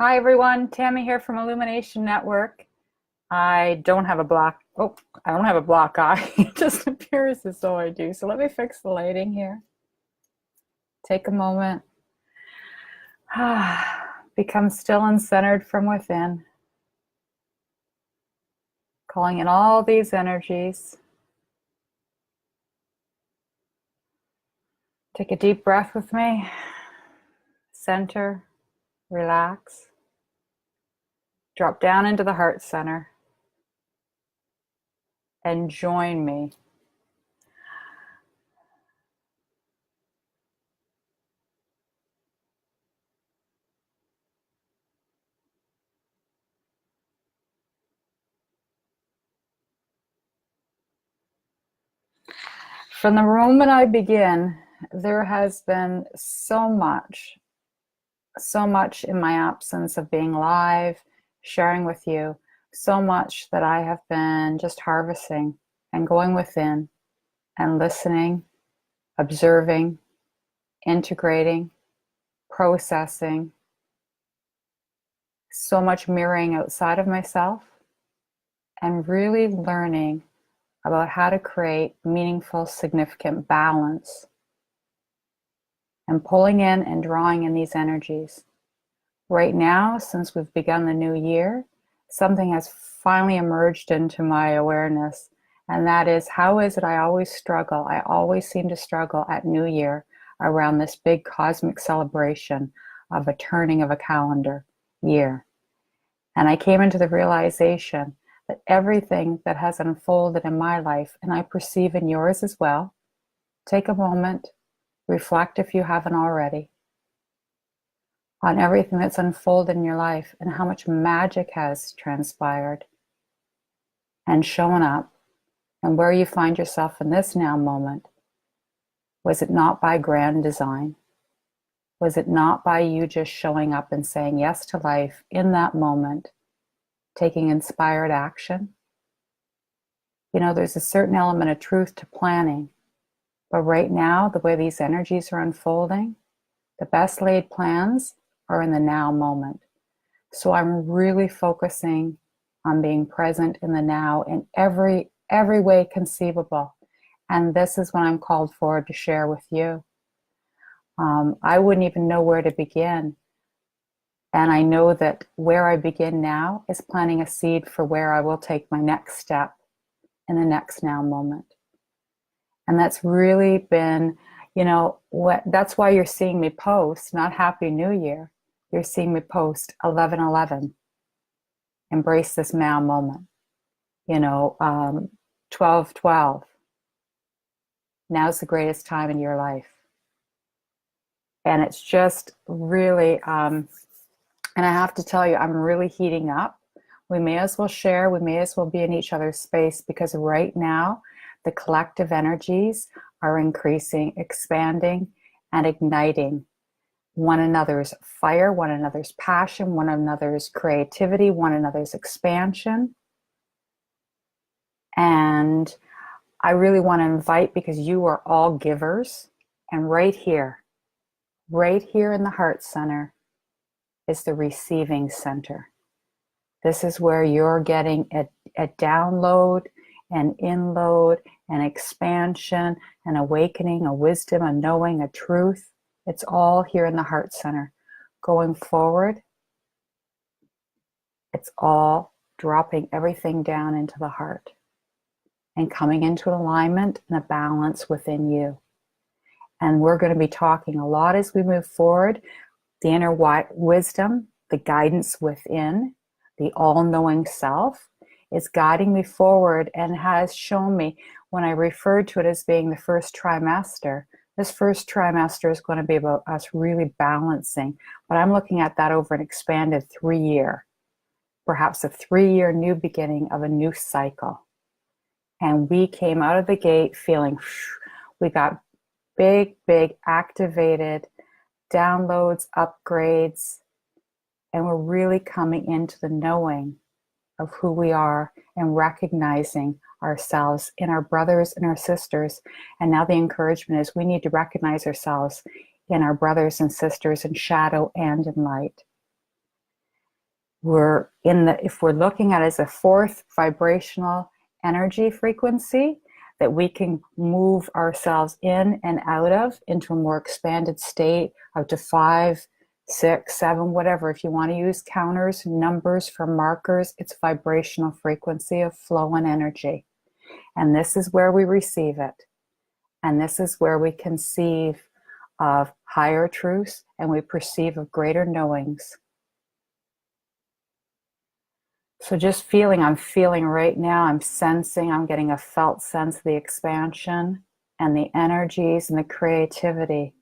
Hi everyone, Tammy here from Illumination Network. I don't have a black, oh, I don't have a black eye. It just appears as though I do. So let me fix the lighting here. Take a moment. Become still and centered from within. Calling in all these energies. Take a deep breath with me. Center, relax. Drop down into the heart center. And join me. From the moment I begin, there has been so much in my absence of being live, sharing with you, so much that I have been just harvesting and going within and listening, observing, integrating, processing, so much mirroring outside of myself, and really learning about how to create meaningful, significant balance and pulling in and drawing in these energies. Right now, since we've begun the new year, something has finally emerged into my awareness, and that is, how is it I always struggle? I always seem to struggle at New Year around this big cosmic celebration of a turning of a calendar year. And I came into the realization that everything that has unfolded in my life, and I perceive in yours as well, take a moment, reflect if you haven't already, on everything that's unfolded in your life and how much magic has transpired and shown up, and where you find yourself in this now moment. Was it not by grand design? Was it not by you just showing up and saying yes to life in that moment, taking inspired action? You know, there's a certain element of truth to planning, but right now, the way these energies are unfolding, the best laid plans are in the now moment. So I'm really focusing on being present in the now in every way conceivable. And this is what I'm called for to share with you. I wouldn't even know where to begin. And I know that where I begin now is planting a seed for where I will take my next step in the next now moment. And that's really been, that's why you're seeing me post, not Happy New Year. You're seeing me post 11/11. Embrace this now moment. 12/12. Now's the greatest time in your life. And it's just really, and I have to tell you, I'm really heating up. We may as well share, we may as well be in each other's space, because right now, the collective energies are increasing, expanding, and igniting one another's fire, one another's passion, one another's creativity, one another's expansion. And I really want to invite, because you are all givers, and right here in the heart center is the receiving center. This is where you're getting a download, an inload, an expansion, an awakening, a wisdom, a knowing, a truth. It's all here in the heart center. Going forward, it's all dropping everything down into the heart and coming into alignment and a balance within you. And we're going to be talking a lot as we move forward. The inner wisdom, the guidance within, the all-knowing self is guiding me forward and has shown me, when I referred to it as being the first trimester, this first trimester is going to be about us really balancing. But I'm looking at that over an expanded 3-year, perhaps a 3-year new beginning of a new cycle. And we came out of the gate feeling, we got big activated downloads, upgrades, and we're really coming into the knowing of who we are and recognizing ourselves in our brothers and our sisters. And now the encouragement is, we need to recognize ourselves in our brothers and sisters in shadow and in light. if we're looking at it as a fourth vibrational energy frequency that we can move ourselves in and out of into a more expanded state up to 5, 6, 7, whatever. If you want to use counters, numbers for markers, it's vibrational frequency of flow and energy. And this is where we receive it. And this is where we conceive of higher truths and we perceive of greater knowings. So just I'm feeling right now, I'm sensing, I'm getting a felt sense of the expansion and the energies and the creativity.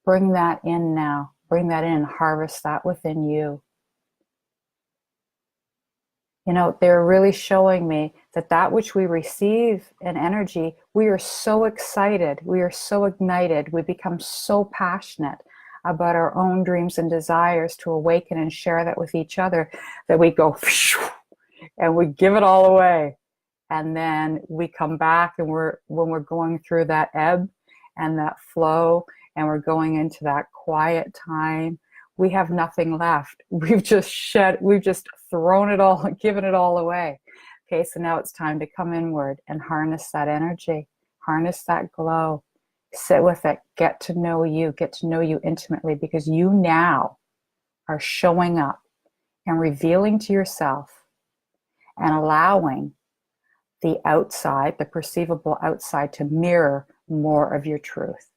Bring that in now. Bring that in and harvest that within you. You know, they're really showing me that which we receive in energy, we are so excited, we are so ignited, we become so passionate about our own dreams and desires to awaken and share that with each other that we go and we give it all away. And then we come back and when we're going through that ebb and that flow and we're going into that quiet time, we have nothing left. We've just thrown it all, given it all away. Okay, so now it's time to come inward and harness that energy, harness that glow, sit with it, get to know you intimately, because you now are showing up and revealing to yourself and allowing the outside, the perceivable outside, to mirror more of your truth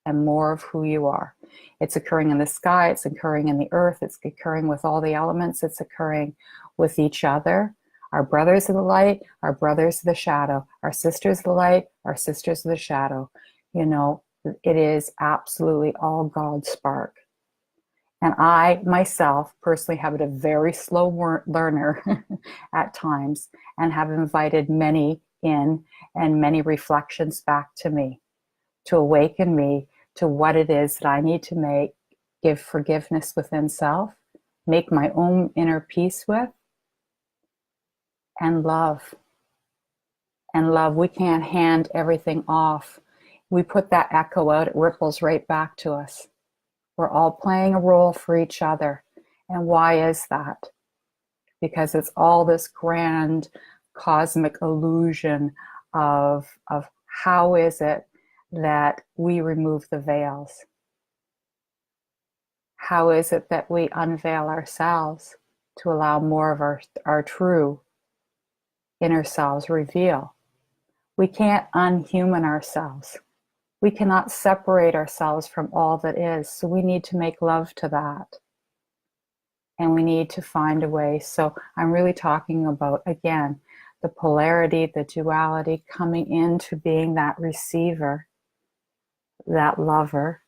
and more of who you are. It's occurring in the sky, it's occurring in the earth, it's occurring with all the elements, it's occurring with each other. Our brothers of the light, our brothers of the shadow, our sisters of the light, our sisters of the shadow. You know, it is absolutely all God's spark. And I myself personally have been a very slow learner at times and have invited many in and many reflections back to me to awaken me to what it is that I need to give forgiveness within self, make my own inner peace with, and love. And love, we can't hand everything off. We put that echo out, it ripples right back to us. We're all playing a role for each other. And why is that? Because it's all this grand cosmic illusion of how is it that we remove the veils? How is it that we unveil ourselves to allow more of our true inner selves reveal? We can't unhuman ourselves. We cannot separate ourselves from all that is. So we need to make love to that. And we need to find a way. So I'm really talking about, again, the polarity, the duality, coming into being that receiver, that lover,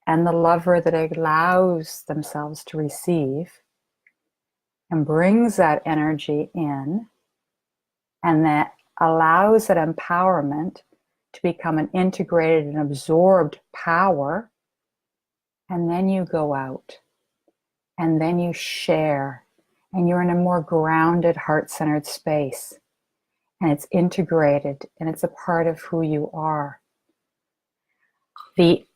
and the lover that allows themselves to receive and brings that energy in, and that allows that empowerment to become an integrated and absorbed power. And then you go out and then you share, and you're in a more grounded, heart-centered space, and it's integrated and it's a part of who you are. The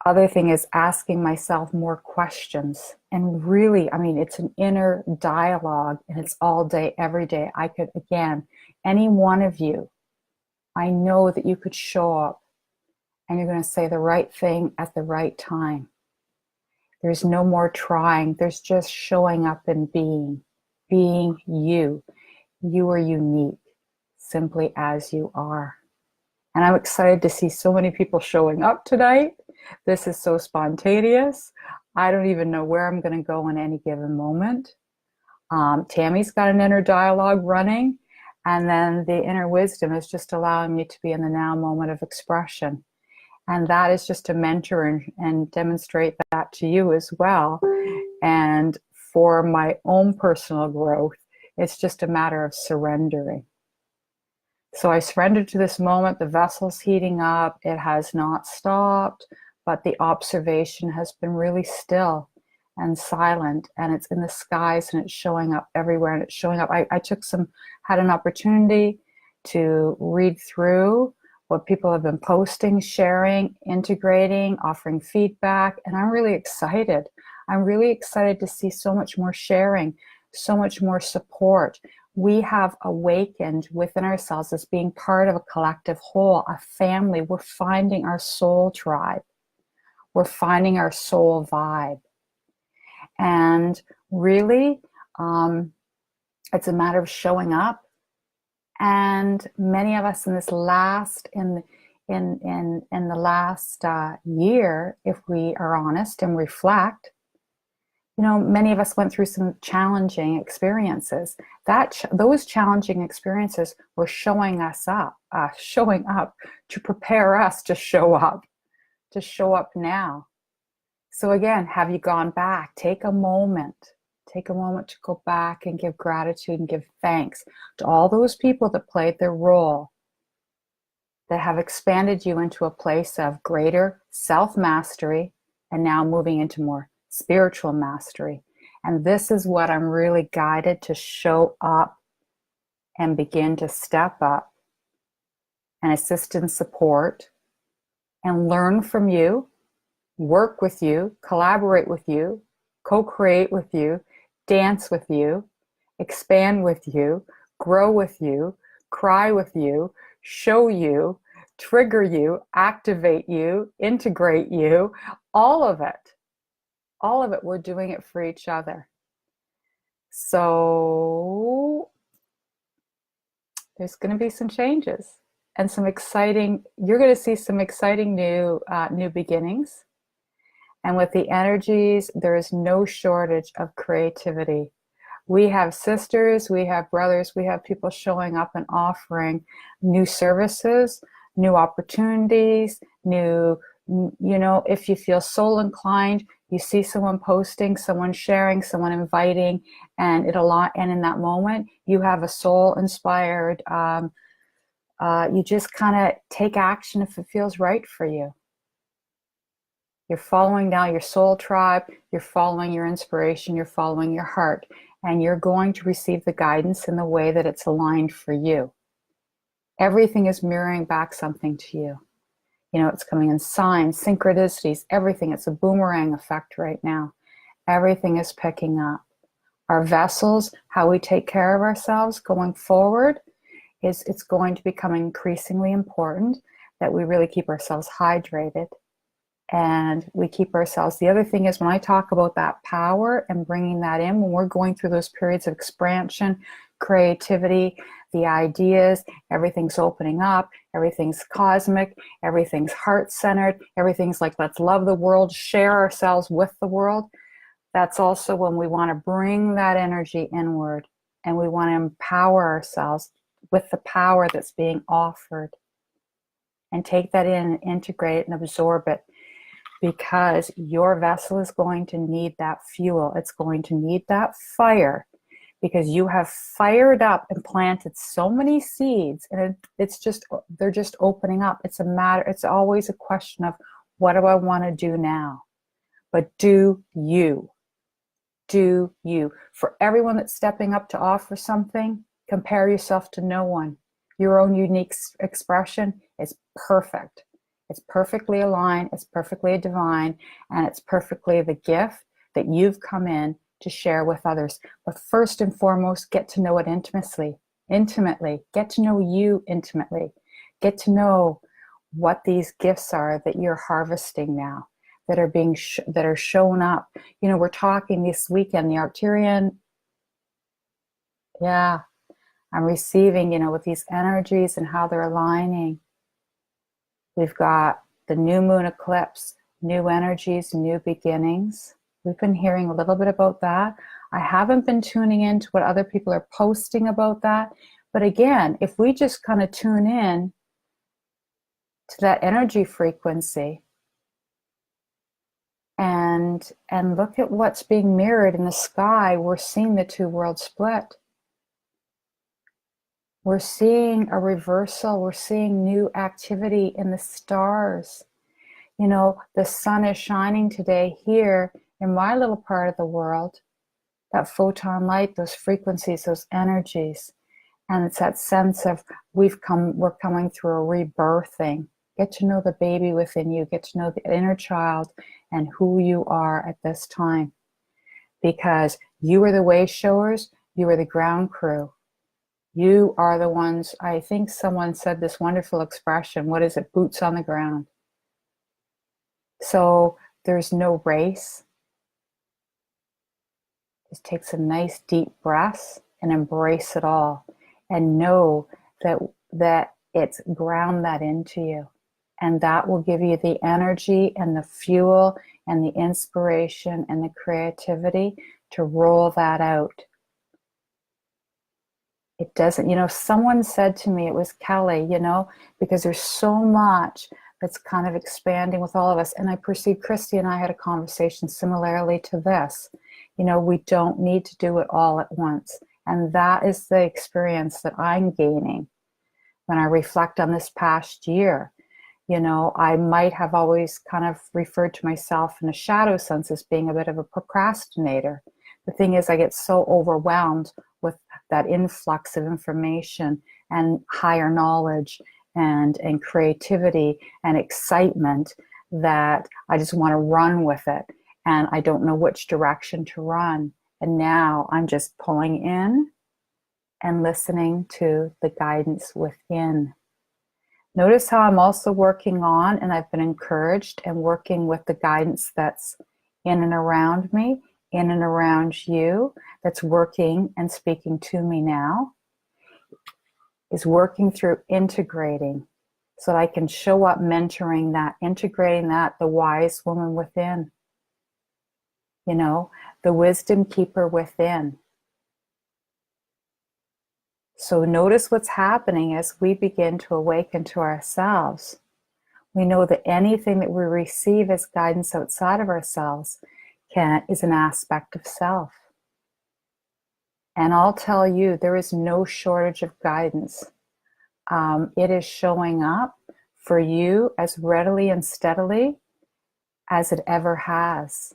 other thing is asking myself more questions, and really, I mean, it's an inner dialogue, and it's all day, every day. I could, again, any one of you, I know that you could show up and you're going to say the right thing at the right time. There's no more trying. There's just showing up and being you. You are unique, simply as you are. And I'm excited to see so many people showing up tonight. This is so spontaneous. I don't even know where I'm going to go in any given moment. Tammy's got an inner dialogue running, and then the inner wisdom is just allowing me to be in the now moment of expression. And that is just to mentor and demonstrate that to you as well. And for my own personal growth, it's just a matter of surrendering. So I surrendered to this moment. The vessel's heating up. It has not stopped, but the observation has been really still and silent, and it's in the skies, and it's showing up everywhere, and it's showing up. I had an opportunity to read through what people have been posting, sharing, integrating, offering feedback, and I'm really excited I'm really excited to see so much more sharing, so much more support. We have awakened within ourselves as being part of a collective whole, a family. We're finding our soul tribe. We're finding our soul vibe. And really, it's a matter of showing up. And many of us in this last, in the last year, if we are honest and reflect, many of us went through some challenging experiences. Those challenging experiences were showing up to prepare us to show up now. So again, have you gone back? Take a moment to go back and give gratitude and give thanks to all those people that played their role, that have expanded you into a place of greater self-mastery and now moving into more spiritual mastery. And this is what I'm really guided to show up and begin to step up and assist and support and learn from you, work with you, collaborate with you, co-create with you, dance with you, expand with you, grow with you, cry with you, show you, trigger you, activate you, integrate you, all of it. All of it, we're doing it for each other. So there's going to be some changes and you're going to see some exciting new beginnings. And with the energies, there is no shortage of creativity. We have sisters, we have brothers, we have people showing up and offering new services, new opportunities, if you feel soul inclined, you see someone posting, someone sharing, someone inviting, and in that moment, you have a soul inspired, you just kind of take action if it feels right for you. You're following now your soul tribe, you're following your inspiration, you're following your heart, and you're going to receive the guidance in the way that it's aligned for you. Everything is mirroring back something to you. It's coming in signs, synchronicities, everything. It's a boomerang effect right now. Everything is picking up. Our vessels, how we take care of ourselves going forward, it's going to become increasingly important that we really keep ourselves hydrated and we keep ourselves. The other thing is, when I talk about that power and bringing that in, when we're going through those periods of expansion, creativity, the ideas, everything's opening up, everything's cosmic, everything's heart-centered, everything's like, let's love the world, share ourselves with the world. That's also when we want to bring that energy inward and we want to empower ourselves with the power that's being offered and take that in and integrate it and absorb it, because your vessel is going to need that fuel. It's going to need that fire, because you have fired up and planted so many seeds, and they're just opening up. It's always a question of, what do I want to do now? But do you. For everyone that's stepping up to offer something, compare yourself to no one. Your own unique expression is perfect. It's perfectly aligned, it's perfectly divine, and it's perfectly the gift that you've come in to share with others. But first and foremost, get to know it intimately. Get to know you intimately. Get to know what these gifts are that you're harvesting now, that are being that are showing up. We're talking this weekend, the Arcturian. Yeah, I'm receiving, with these energies and how they're aligning. We've got the new moon eclipse, new energies, new beginnings. We've been hearing a little bit about that. I haven't been tuning into what other people are posting about that. But again, if we just kind of tune in to that energy frequency and look at what's being mirrored in the sky, we're seeing the two worlds split. We're seeing a reversal. We're seeing new activity in the stars. The sun is shining today here in my little part of the world, that photon light, those frequencies, those energies. And it's that sense of we're coming through a rebirthing. Get to know the baby within you. Get to know the inner child and who you are at this time. Because you are the way showers, you are the ground crew. You are the ones, I think someone said this wonderful expression, what is it, boots on the ground. So there's no race. Just take some nice deep breaths and embrace it all, and know that it's ground that into you, and that will give you the energy and the fuel and the inspiration and the creativity to roll that out. It doesn't, someone said to me, it was Kelly, because there's so much that's kind of expanding with all of us. And I perceive Christy and I had a conversation similarly to this. We don't need to do it all at once. And that is the experience that I'm gaining when I reflect on this past year. I might have always kind of referred to myself in a shadow sense as being a bit of a procrastinator. The thing is, I get so overwhelmed with that influx of information and higher knowledge and creativity and excitement that I just want to run with it. And I don't know which direction to run. And now I'm just pulling in and listening to the guidance within. Notice how I'm also working on, and I've been encouraged and working with the guidance that's in and around me, in and around you, that's working and speaking to me now, is working through integrating so that I can show up mentoring that, integrating that, the wise woman within, the wisdom keeper within. So notice what's happening as we begin to awaken to ourselves. We know that anything that we receive as guidance outside of ourselves is an aspect of self. And I'll tell you, there is no shortage of guidance. It is showing up for you as readily and steadily as it ever has.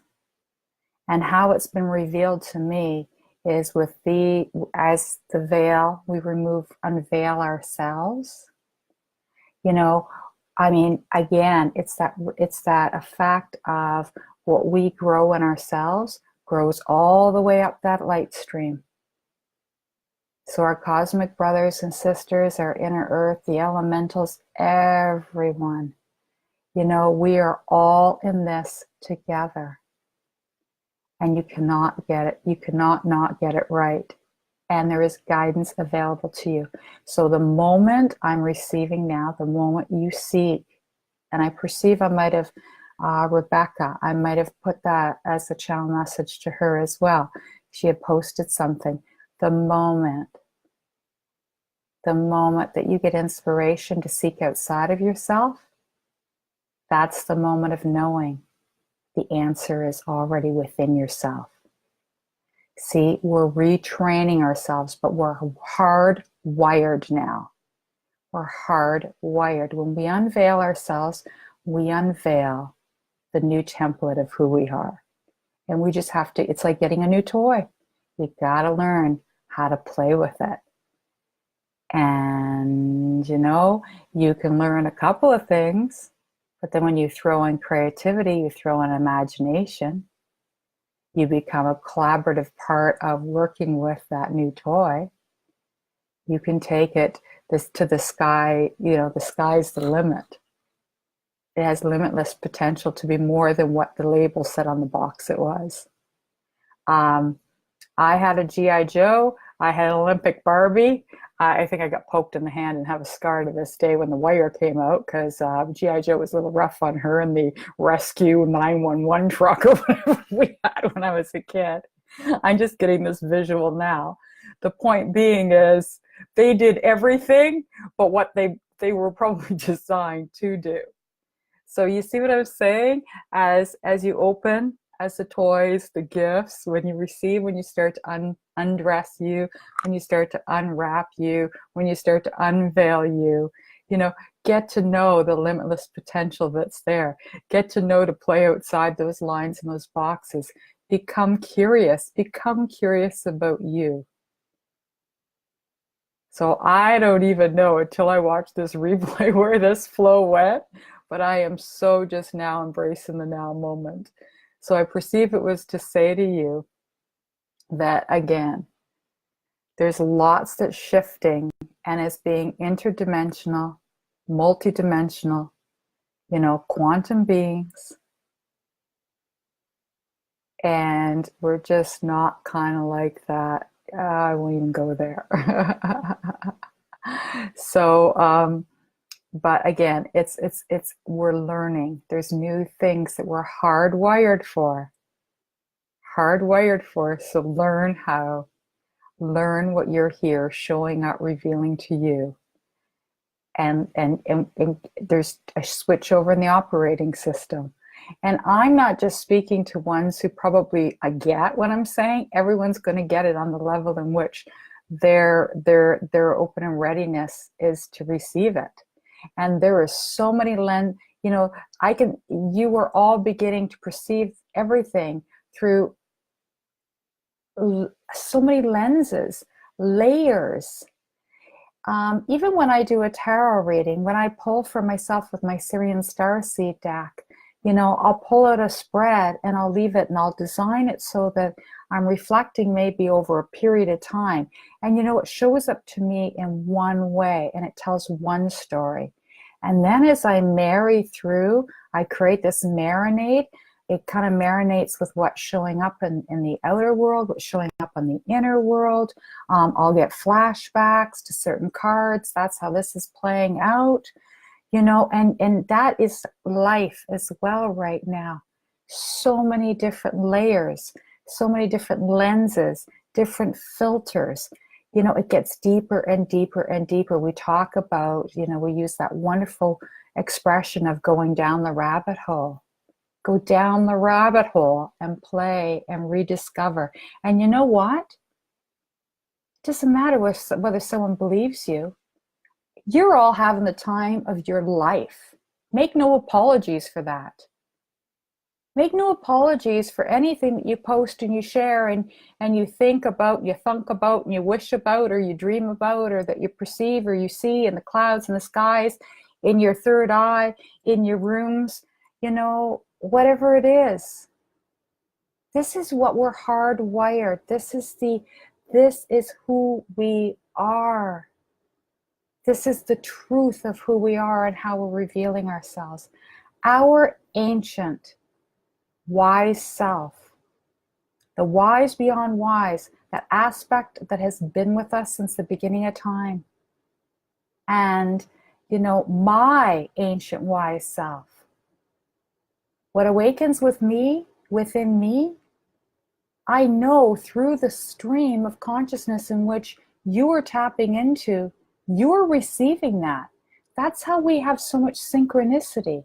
And how it's been revealed to me is as the veil, we unveil ourselves. Again, it's that effect of what we grow in ourselves grows all the way up that light stream. So our cosmic brothers and sisters, our inner earth, the elementals, everyone, we are all in this together. And you cannot get it. You cannot not get it right. And there is guidance available to you. So the moment I'm receiving now, the moment you seek, and I perceive I might have, Rebecca, I might have put that as a channel message to her as well. She had posted something. The moment that you get inspiration to seek outside of yourself, that's the moment of knowing the answer is already within yourself. See, we're retraining ourselves, but we're hardwired now. We're hardwired. When we unveil ourselves, we unveil the new template of who we are. And we just have to, it's like getting a new toy. You gotta learn how to play with it. And, you can learn a couple of things, but then when you throw in creativity, you throw in imagination, you become a collaborative part of working with that new toy. You can take it to the sky, the sky's the limit. It has limitless potential to be more than what the label said on the box it was. I had a G.I. Joe. I had an Olympic Barbie. I think I got poked in the hand and have a scar to this day when the wire came out because G.I. Joe was a little rough on her in the rescue 911 truck or whatever we had when I was a kid. I'm just getting this visual now. The point being is they did everything but what they were probably designed to do. So you see what I was saying? As you open, as the toys, the gifts, when you receive, when you start to undress you, when you start to unwrap you, when you start to unveil you, get to know the limitless potential that's there. Get to know to play outside those lines and those boxes. Become curious about you. So I don't even know until I watch this replay where this flow went, but I am so just now embracing the now moment. So I perceive it was to say to you that again, there's lots that's shifting and is being interdimensional, multidimensional, quantum beings. And we're just not kind of like that. I won't even go there. So, but again, it's we're learning. There's new things that we're hardwired for. So learn what you're here, showing up, revealing to you. And there's a switch over in the operating system. And I'm not just speaking to ones who probably get what I'm saying. Everyone's going to get it on the level in which their open and readiness is to receive it. And there are so many you are all beginning to perceive everything through so many lenses, layers. Even when I do a tarot reading, when I pull for myself with my Syrian Starseed deck, I'll pull out a spread and I'll leave it and I'll design it so that I'm reflecting maybe over a period of time. And it shows up to me in one way and it tells one story. And then as I marry through, I create this marinade. It kind of marinates with what's showing up in the outer world, what's showing up in the inner world. I'll get flashbacks to certain cards. That's how this is playing out. And that is life as well right now. So many different layers, so many different lenses, different filters. It gets deeper and deeper and deeper. We talk about, we use that wonderful expression of going down the rabbit hole. Go down the rabbit hole and play and rediscover. And you know what? It doesn't matter whether someone believes you. You're all having the time of your life. Make no apologies for that. Make no apologies for anything that you post and you share and you think about, you thunk about, and you wish about, or you dream about, or that you perceive or you see in the clouds and the skies, in your third eye, in your rooms, whatever it is. This is what we're hardwired. This is who we are. This is the truth of who we are and how we're revealing ourselves. Our ancient, wise self, the wise beyond wise, that aspect that has been with us since the beginning of time. And, my ancient wise self. What awakens within me, I know through the stream of consciousness in which you are tapping into, you're receiving that. That's how we have so much synchronicity.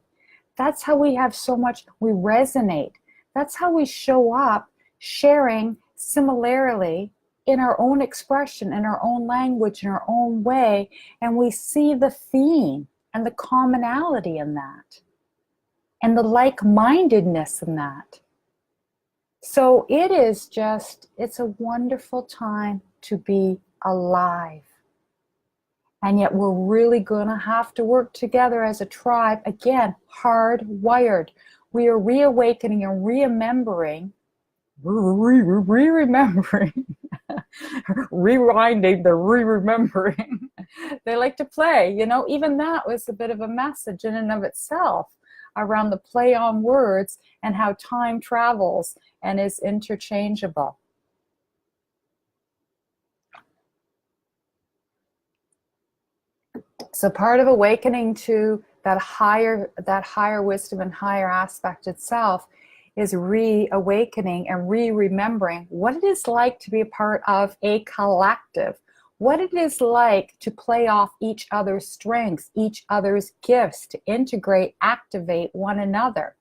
That's how we resonate. That's how we show up sharing similarly in our own expression, in our own language, in our own way, and we see the theme and the commonality in that, and the like-mindedness in that. So it's a wonderful time to be alive. And yet we're really going to have to work together as a tribe. Again, hardwired. We are reawakening and remembering, rewinding the remembering. They like to play, even that was a bit of a message in and of itself around the play on words and how time travels and is interchangeable. So part of awakening to that higher wisdom and higher aspect itself is reawakening and remembering what it is like to be a part of a collective, what it is like to play off each other's strengths, each other's gifts, to integrate, activate one another.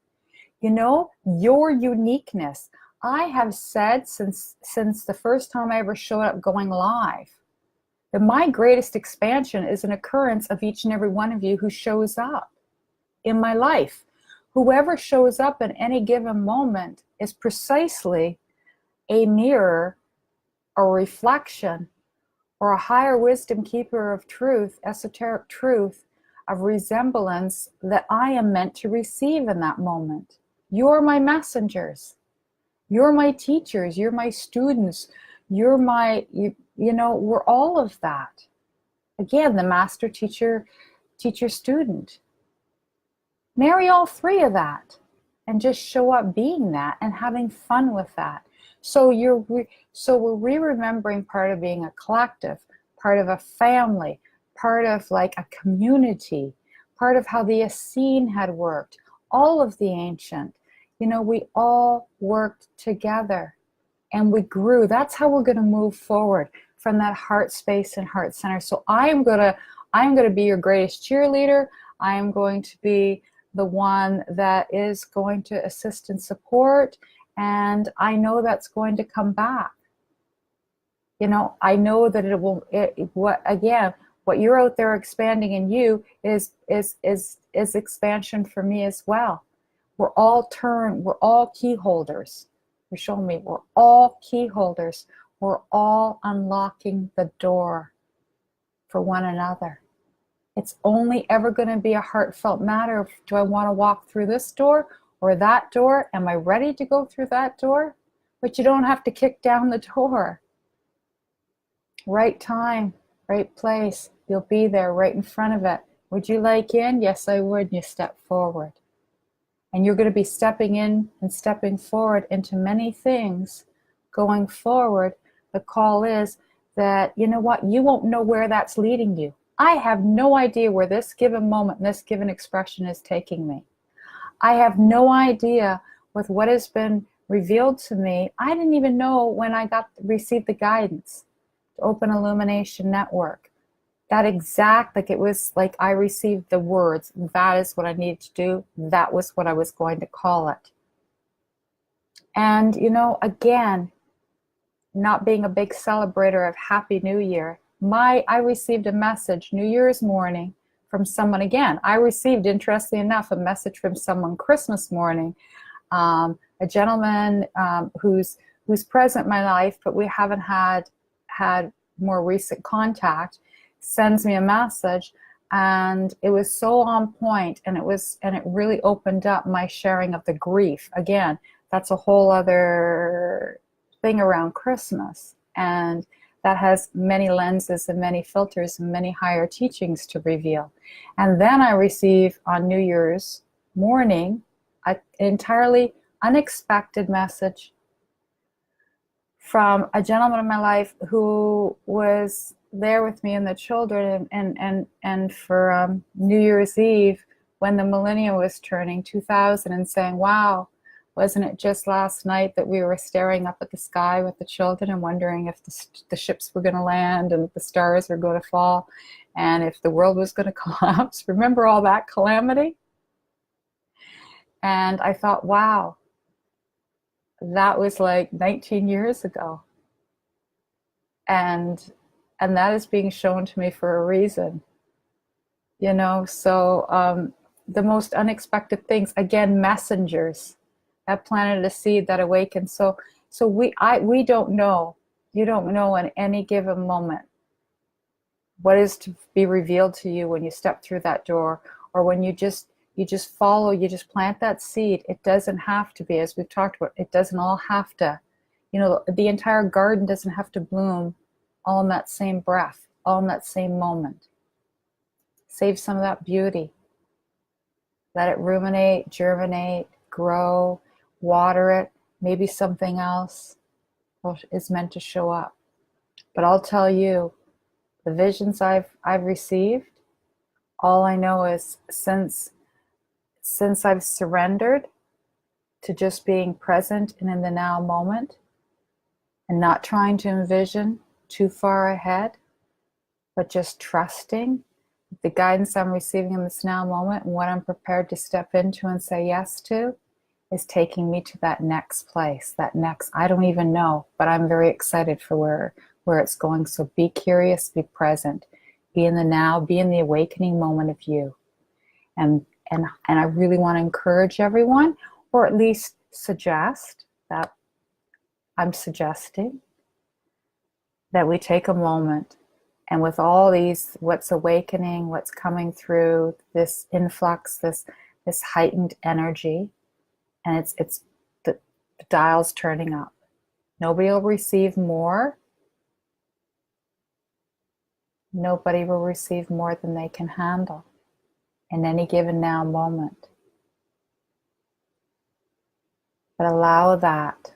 Your uniqueness. I have said since the first time I ever showed up going live, that my greatest expansion is an occurrence of each and every one of you who shows up in my life. Whoever shows up at any given moment is precisely a mirror or reflection or a higher wisdom keeper of truth, esoteric truth, of resemblance that I am meant to receive in that moment. You're my messengers. You're my teachers. You're my students. You're my, we're all of that. Again, the master teacher, teacher student. Marry all three of that and just show up being that and having fun with that. So we're re-remembering part of being a collective, part of a family, part of like a community, part of how the Essene had worked, all of the ancient. We all worked together and we grew. That's how we're going to move forward from that heart space and heart center. So I am going to be your greatest cheerleader. I am going to be the one that is going to assist and support, and I know that's going to come back. I know that it will. What you're out there expanding in you is expansion for me as well. We're all key holders. You're showing me we're all key holders. We're all unlocking the door for one another. It's only ever going to be a heartfelt matter of, do I want to walk through this door or that door? Am I ready to go through that door? But you don't have to kick down the door. Right time, right place. You'll be there right in front of it. Would you like in? Yes, I would. And you step forward. And you're going to be stepping in and stepping forward into many things going forward. The call is that, you know what? You won't know where that's leading you. I have no idea where this given moment, this given expression is taking me. I have no idea with what has been revealed to me. I didn't even know when I received the guidance to open Illumination Network. It was like I received the words, that is what I needed to do. That was what I was going to call it. And, again, not being a big celebrator of Happy New Year, I received a message New Year's morning from someone. Again, I received, interestingly enough, a message from someone Christmas morning, a gentleman who's present in my life, but we haven't had more recent contact, sends me a message, and it was so on point, and it really opened up my sharing of the grief. Again, that's a whole other thing around Christmas, and that has many lenses and many filters and many higher teachings to reveal. And then I receive on New Year's morning an entirely unexpected message from a gentleman in my life who was there with me and the children and for New Year's Eve when the millennium was turning 2000, and saying, wow, wasn't it just last night that we were staring up at the sky with the children and wondering if the ships were going to land and if the stars were going to fall and if the world was going to collapse? Remember all that calamity? And I thought, wow, that was like 19 years ago. And that is being shown to me for a reason. So the most unexpected things, again, messengers that planted a seed that awakened. So we don't know. You don't know in any given moment what is to be revealed to you when you step through that door, or when you just follow, you just plant that seed. It doesn't have to be, as we've talked about, it doesn't all have to, the entire garden doesn't have to bloom all in that same breath, all in that same moment. Save some of that beauty. Let it ruminate, germinate, grow, water it. Maybe something else is meant to show up. But I'll tell you, the visions I've received, all I know is since I've surrendered to just being present and in the now moment and not trying to envision too far ahead, but just trusting the guidance I'm receiving in this now moment and what I'm prepared to step into and say yes to is taking me to that next place, I don't even know, but I'm very excited for where it's going. So be curious, be present, be in the now, be in the awakening moment of you. And I really want to encourage everyone, or at least suggest that I'm suggesting that we take a moment And with all these, what's awakening, what's coming through, this influx, this heightened energy, and it's the dial's turning up. Nobody will receive more. Nobody will receive more than they can handle in any given now moment. But allow that.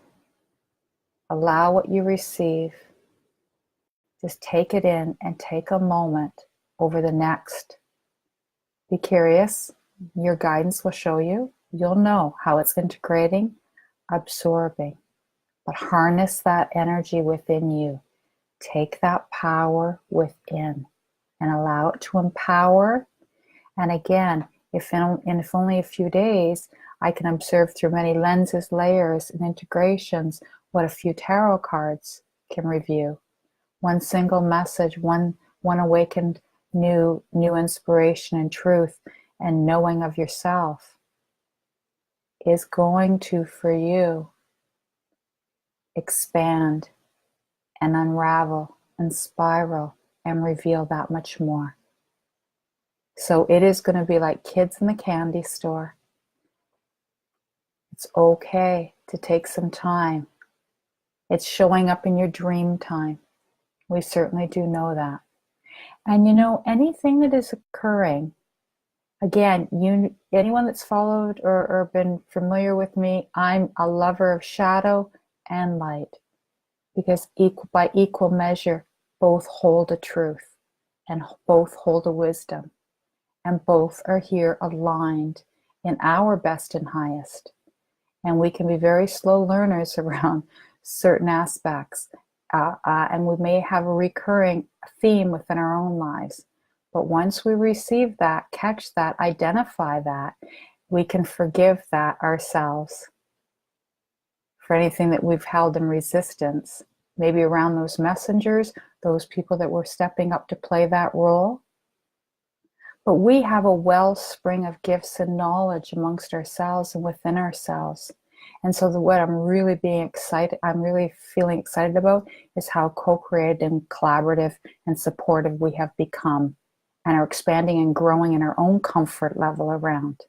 Allow what you receive. Just take it in and take a moment over the next. Be curious. Your guidance will show you. You'll know how it's integrating, absorbing. But harness that energy within you. Take that power within and allow it to empower. And again, if only a few days, I can observe through many lenses, layers, and integrations what a few tarot cards can review. One single message, one awakened new inspiration and truth and knowing of yourself is going to, for you, expand and unravel and spiral and reveal that much more. So it is going to be like kids in the candy store. It's okay to take some time. It's showing up in your dream time. We certainly do know that. And anything that is occurring, again, anyone that's followed or been familiar with me, I'm a lover of shadow and light. Because by equal measure, both hold a truth and both hold a wisdom. And both are here aligned in our best and highest. And we can be very slow learners around certain aspects. And we may have a recurring theme within our own lives. But once we receive that, catch that, identify that, we can forgive that ourselves for anything that we've held in resistance, maybe around those messengers, those people that were stepping up to play that role. But we have a wellspring of gifts and knowledge amongst ourselves and within ourselves. And so what I'm really feeling excited about is how co-created and collaborative and supportive we have become and are expanding and growing in our own comfort level around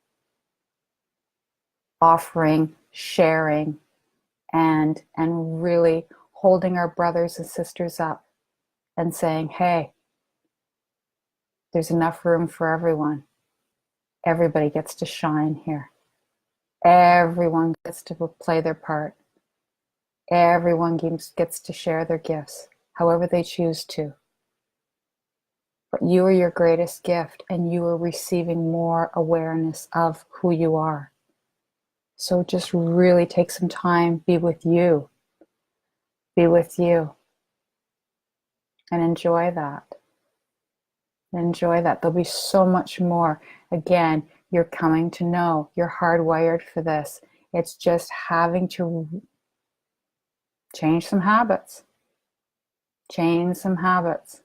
offering, sharing, and really holding our brothers and sisters up and saying, hey, there's enough room for everyone. Everybody gets to shine here. Everyone gets to play their part. Everyone gets to share their gifts, however they choose to. But you are your greatest gift, and you are receiving more awareness of who you are. So just really take some time, be with you. Be with you. And enjoy that. Enjoy that. There'll be so much more. Again, you're coming to know. You're hardwired for this. It's just having to change some habits. Change some habits.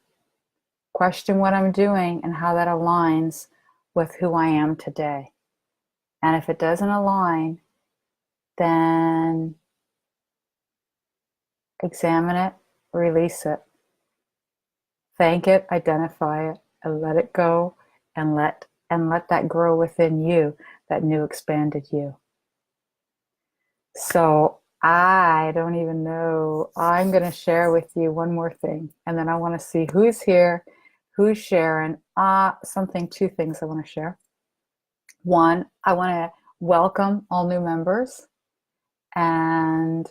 Question what I'm doing and how that aligns with who I am today. And if it doesn't align, then examine it, release it. Thank it, identify it, and let it go, and let that grow within you, that new expanded you. So I don't even know. I'm going to share with you one more thing, and then I want to see who's here, who's sharing. Two things I want to share. One, I want to welcome all new members, and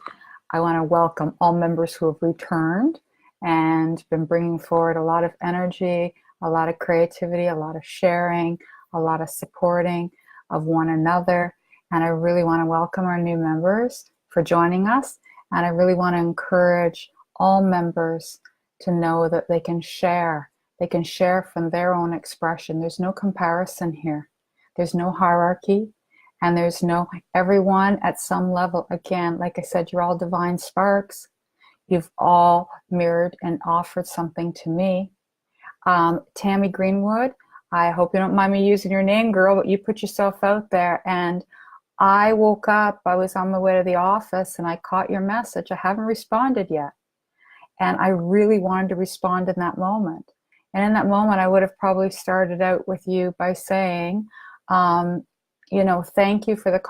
I want to welcome all members who have returned and been bringing forward a lot of energy, a lot of creativity, a lot of sharing, a lot of supporting of one another. And I really want to welcome our new members for joining us. And I really want to encourage all members to know that they can share. They can share from their own expression. There's no comparison here. There's no hierarchy. And there's everyone at some level. Again, like I said, you're all divine sparks. You've all mirrored and offered something to me. Tammy Greenwood, I hope you don't mind me using your name, girl, but you put yourself out there. And I woke up, I was on my way to the office, and I caught your message. I haven't responded yet. And I really wanted to respond in that moment. And in that moment, I would have probably started out with you by saying, thank you for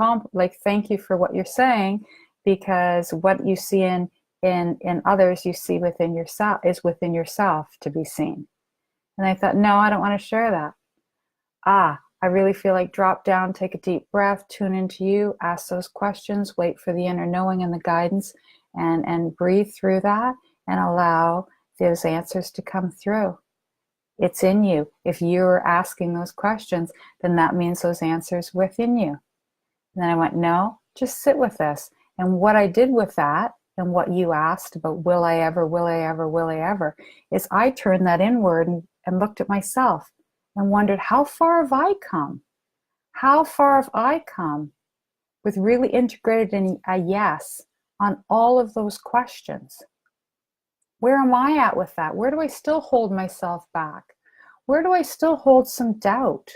thank you for what you're saying, because what you see in others, you see within yourself, is within yourself to be seen. And I thought, no, I don't want to share that. I really feel like drop down, take a deep breath, tune into you, ask those questions, wait for the inner knowing and the guidance, and breathe through that and allow those answers to come through. It's in you. If you're asking those questions, then that means those answers within you. And then I went, no, just sit with this. And what I did with that, and what you asked about will I ever, will I ever, will I ever, is I turned that inward and looked at myself and wondered, how far have I come? How far have I come with really integrated in a yes on all of those questions? Where am I at with that? Where do I still hold myself back? Where do I still hold some doubt?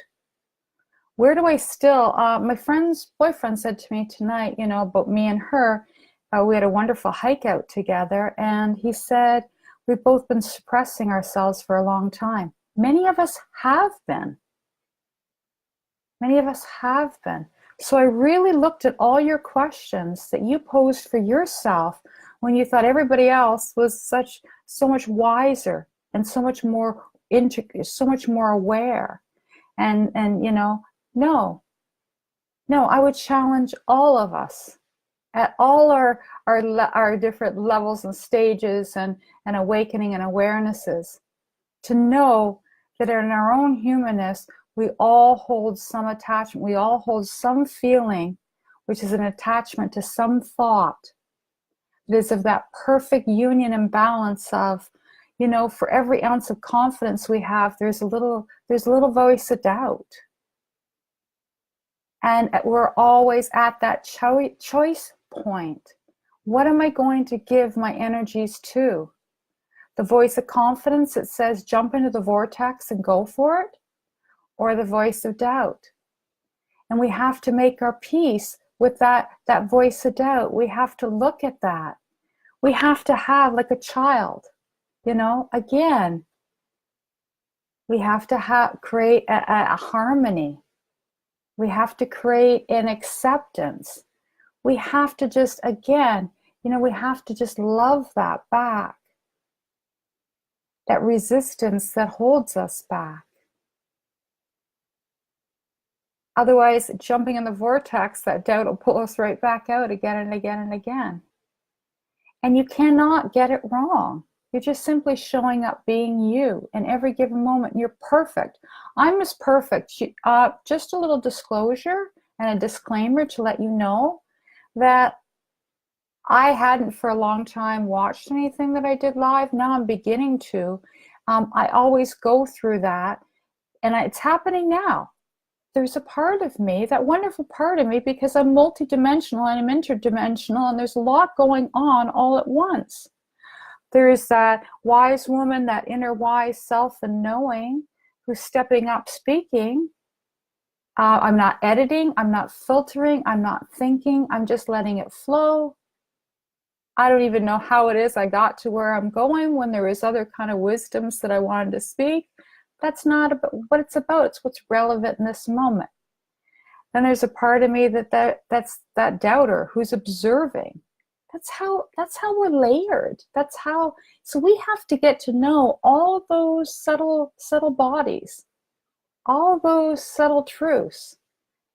Where do I still, my friend's boyfriend said to me tonight, about me and her, we had a wonderful hike out together, and he said, we've both been suppressing ourselves for a long time. Many of us have been. Many of us have been. So I really looked at all your questions that you posed for yourself when you thought everybody else was so much wiser and so much more aware. And no, I would challenge all of us at all our different levels and stages and awakening and awarenesses to know that in our own humanness, we all hold some attachment. We all hold some feeling, which is an attachment to some thought. It is of that perfect union and balance of, for every ounce of confidence we have, there's a little voice of doubt. And we're always at that choice point. What am I going to give my energies to? The voice of confidence that says jump into the vortex and go for it? Or the voice of doubt? And we have to make our peace with that voice of doubt. We have to look at that. We have to have, like a child, again, we have to create a harmony. We have to create an acceptance. We have to just, again, we have to just love that back. That resistance that holds us back. Otherwise, jumping in the vortex, that doubt will pull us right back out again and again and again. And you cannot get it wrong. You're just simply showing up being you in every given moment. You're perfect. I'm as perfect. Just a little disclosure and a disclaimer to let you know that I hadn't for a long time watched anything that I did live. Now I'm beginning to. I always go through that, and it's happening now. There's a part of me, that wonderful part of me, because I'm multidimensional and I'm interdimensional, and there's a lot going on all at once. There is that wise woman, that inner wise self and knowing, who's stepping up speaking. I'm not editing, I'm not filtering, I'm not thinking, I'm just letting it flow. I don't even know how it is I got to where I'm going when there was other kind of wisdoms that I wanted to speak. That's not about what it's about. It's what's relevant in this moment. Then there's a part of me that's that doubter who's observing. That's how we're layered. So we have to get to know all those subtle bodies, all those subtle truths.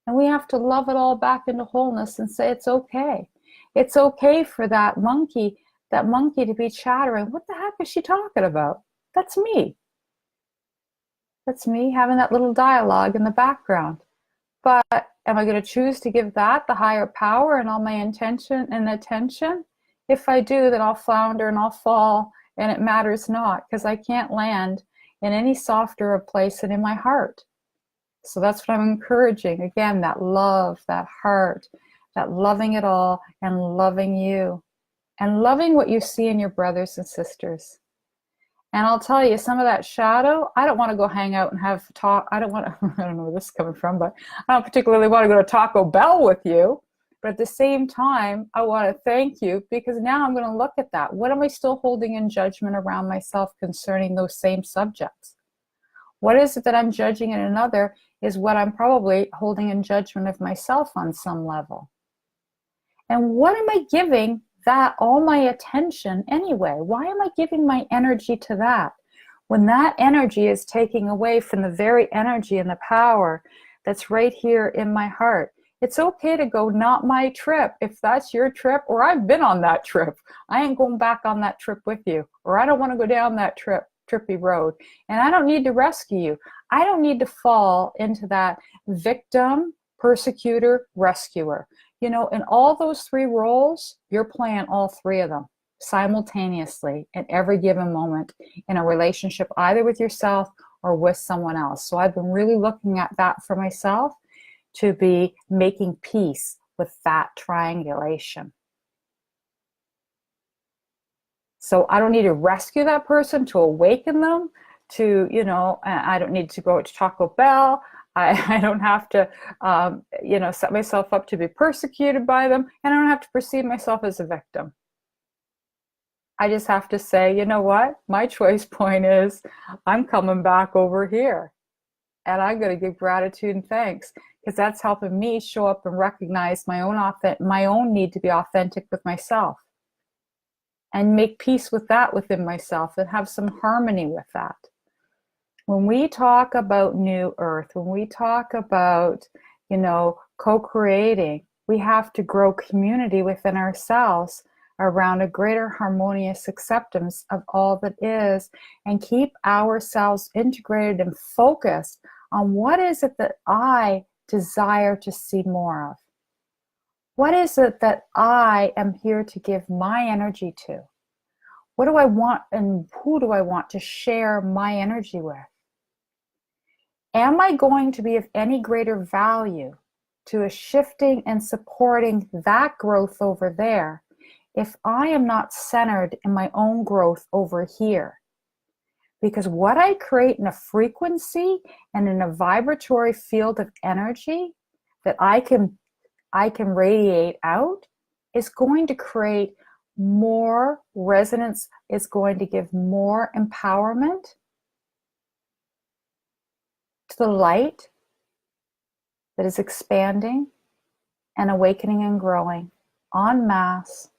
And we have to love it all back into wholeness and say it's okay. It's okay for that monkey to be chattering. What the heck is she talking about? That's me. That's me having that little dialogue in the background. But am I going to choose to give that the higher power and all my intention and attention? If I do, then I'll flounder and I'll fall, and it matters not, because I can't land in any softer a place than in my heart. So that's what I'm encouraging. Again, that love, that heart, that loving it all and loving you and loving what you see in your brothers and sisters. And I'll tell you, some of that shadow, I don't want to go hang out and have talk. I don't know where this is coming from, but I don't particularly want to go to Taco Bell with you. But at the same time, I want to thank you, because now I'm going to look at that. What am I still holding in judgment around myself concerning those same subjects? What is it that I'm judging in another is what I'm probably holding in judgment of myself on some level. And what am I giving that all my attention anyway? Why am I giving my energy to that? When that energy is taking away from the very energy and the power that's right here in my heart. It's okay to go, not my trip. If that's your trip, or I've been on that trip, I ain't going back on that trip with you, or I don't want to go down that trippy road. And I don't need to rescue you. I don't need to fall into that victim, persecutor, rescuer. You know, in all those three roles, you're playing all three of them simultaneously at every given moment in a relationship, either with yourself or with someone else. So I've been really looking at that for myself, to be making peace with that triangulation. So I don't need to rescue that person, to awaken them, to, you know, I don't need to go to Taco Bell. I don't have to, you know, set myself up to be persecuted by them. And I don't have to perceive myself as a victim. I just have to say, you know what? My choice point is I'm coming back over here. And I'm going to give gratitude and thanks, because that's helping me show up and recognize my own need to be authentic with myself, and make peace with that within myself, and have some harmony with that. When we talk about New Earth, when we talk about, you know, co-creating, we have to grow community within ourselves around a greater harmonious acceptance of all that is, and keep ourselves integrated and focused on what is it that I desire to see more of. What is it that I am here to give my energy to? What do I want, and who do I want to share my energy with? Am I going to be of any greater value to a shifting and supporting that growth over there if I am not centered in my own growth over here? Because what I create in a frequency and in a vibratory field of energy that I can radiate out is going to create more resonance, is going to give more empowerment to the light that is expanding and awakening and growing en masse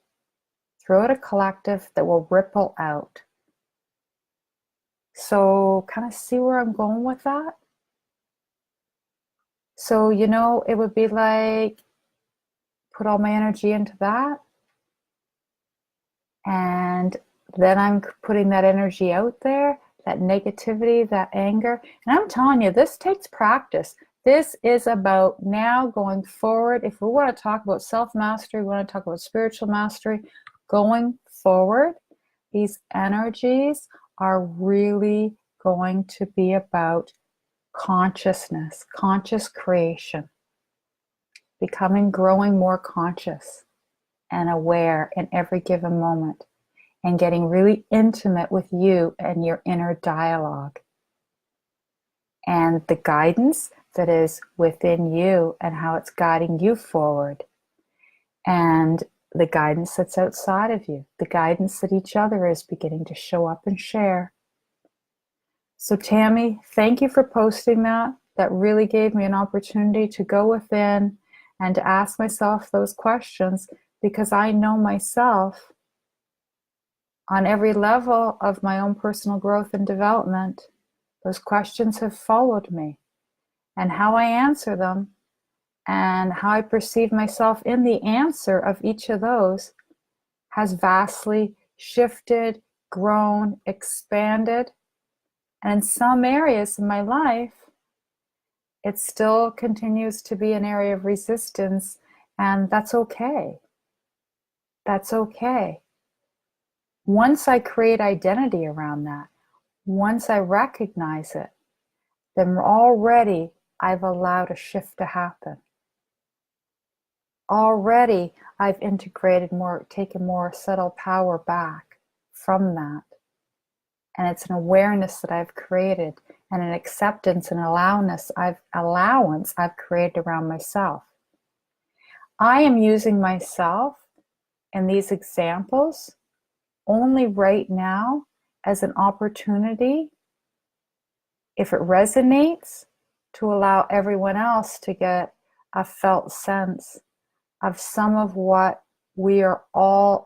throughout a collective that will ripple out. So kind of see where I'm going with that? So, you know, it would be like, put all my energy into that, and then I'm putting that energy out there, that negativity, that anger. And I'm telling you, this takes practice. This is about now going forward. If we want to talk about self-mastery, we want to talk about spiritual mastery, going forward, these energies are really going to be about consciousness, conscious creation, becoming, growing more conscious and aware in every given moment, and getting really intimate with you and your inner dialogue, and the guidance that is within you and how it's guiding you forward, and the guidance that's outside of you, the guidance that each other is beginning to show up and share. So Tammy, thank you for posting that. That really gave me an opportunity to go within and to ask myself those questions, because I know myself on every level of my own personal growth and development. Those questions have followed me, and how I answer them and how I perceive myself in the answer of each of those has vastly shifted, grown, expanded. And in some areas in my life, it still continues to be an area of resistance, and that's okay. That's okay. Once I create identity around that, once I recognize it, then already I've allowed a shift to happen. Already I've integrated more, taken more subtle power back from that. And it's an awareness that I've created, and an acceptance and allowance I've created around myself. I am using myself in these examples only right now as an opportunity if it resonates, to allow everyone else to get a felt sense of some of what we are all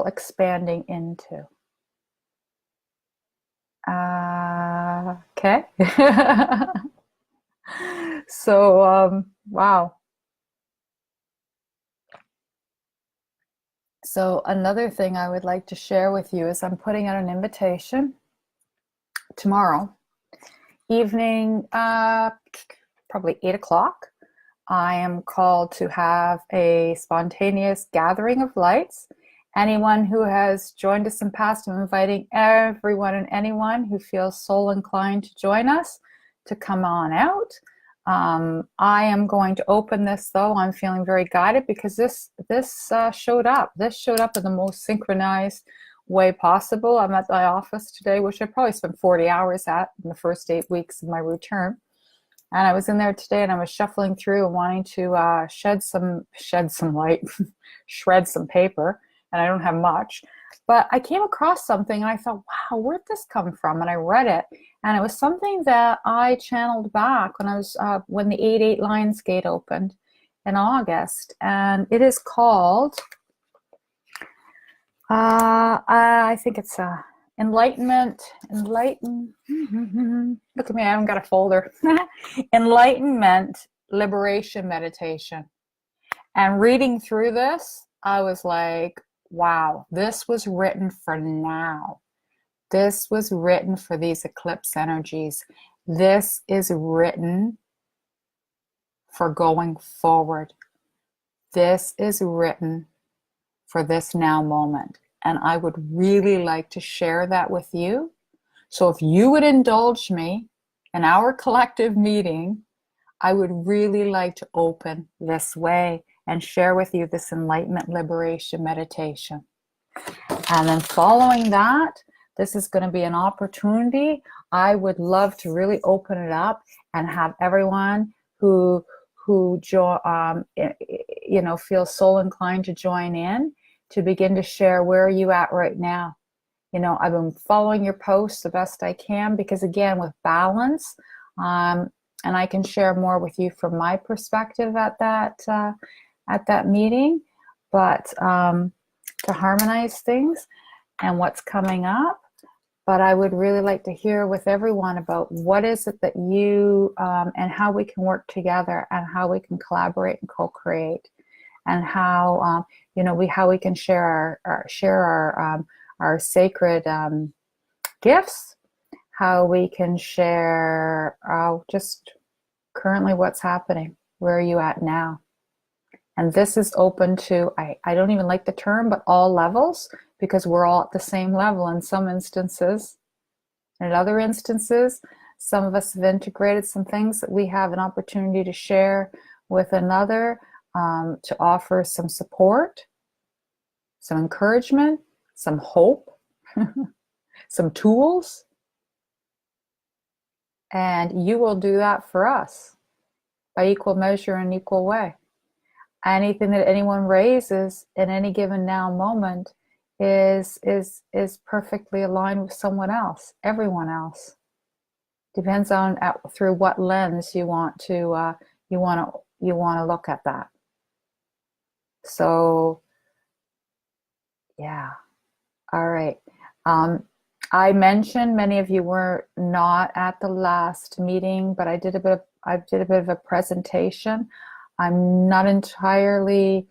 expanding into. Okay. So, wow. So another thing I would like to share with you is I'm putting out an invitation tomorrow evening, probably 8 o'clock. I am called to have a spontaneous gathering of lights. Anyone who has joined us in past, I'm inviting everyone and anyone who feels soul inclined to join us to come on out. I am going to open this, though. I'm feeling very guided because this showed up. This showed up in the most synchronized way possible. I'm at my office today, which I probably spent 40 hours at in the first 8 weeks of my return. And I was in there today and I was shuffling through and wanting to shed some light, shred some paper, and I don't have much. But I came across something and I thought, wow, where'd this come from? And I read it, and it was something that I channeled back when I was when the 8/8 Lions Gate opened in August, and it is called I think it's Enlightenment. Look at me, I haven't got a folder. Enlightenment Liberation Meditation. And reading through this, I was like, wow, this was written for now. This was written for these eclipse energies. This is written for going forward. This is written for this now moment. And I would really like to share that with you. So if you would indulge me in our collective meeting, I would really like to open this way and share with you this enlightenment liberation meditation. And then following that, this is going to be an opportunity. I would love to really open it up and have everyone who feels soul inclined to join in, to begin to share, where are you at right now? I've been following your posts the best I can, because again, with balance, and I can share more with you from my perspective at that meeting, but to harmonize things and what's coming up. But I would really like to hear with everyone about what is it that you and how we can work together, and how we can collaborate and co-create, and how how we can share our sacred gifts, how we can share just currently what's happening. Where are you at now? And this is open to, I don't even like the term, but all levels, because we're all at the same level in some instances. And in other instances, some of us have integrated some things that we have an opportunity to share with another, to offer some support, some encouragement, some hope, some tools. And you will do that for us by equal measure and equal way. Anything that anyone raises in any given now moment is perfectly aligned with someone else, everyone else. Depends on through what lens you want to look at that. So yeah, all right. I mentioned many of you were not at the last meeting, but I did a bit of a presentation. I'm not entirely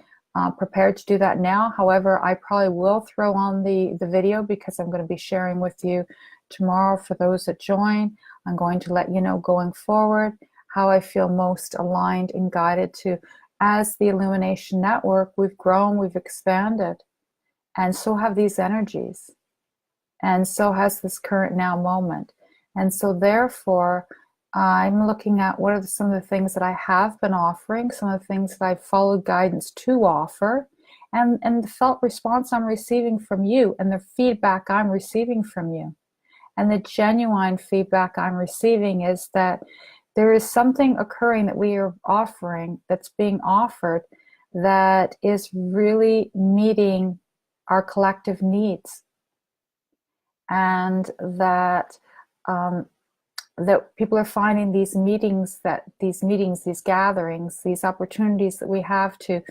prepared to do that now. However, I probably will throw on the video, because I'm going to be sharing with you tomorrow for those that join. I'm going to let you know going forward how I feel most aligned and guided to. As the Illumination Network, we've grown, we've expanded, and so have these energies, and so has this current now moment. And so therefore, I'm looking at what are some of the things that I have been offering, some of the things that I've followed guidance to offer, and the felt response I'm receiving from you, and the feedback I'm receiving from you. And the genuine feedback I'm receiving is that there is something occurring that we are offering, that's being offered, that is really meeting our collective needs. and that that people are finding these meetings, these gatherings, these opportunities that we have to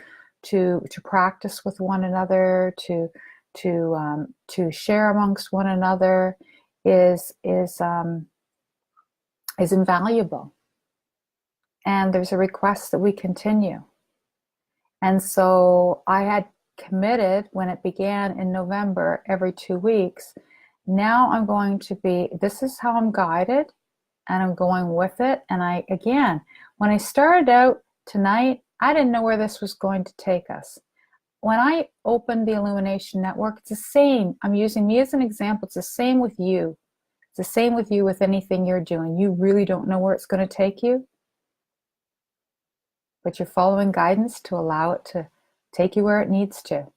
practice with one another, to share amongst one another, is invaluable. And there's a request that we continue. And so I had committed when it began in November, every 2 weeks. Now I'm going to be, this is how I'm guided, and I'm going with it. And when I started out tonight, I didn't know where this was going to take us. When I opened the Illumination Network, it's the same. I'm using me as an example. It's the same with you. It's the same with you with anything you're doing. You really don't know where it's going to take you, but you're following guidance to allow it to take you where it needs to.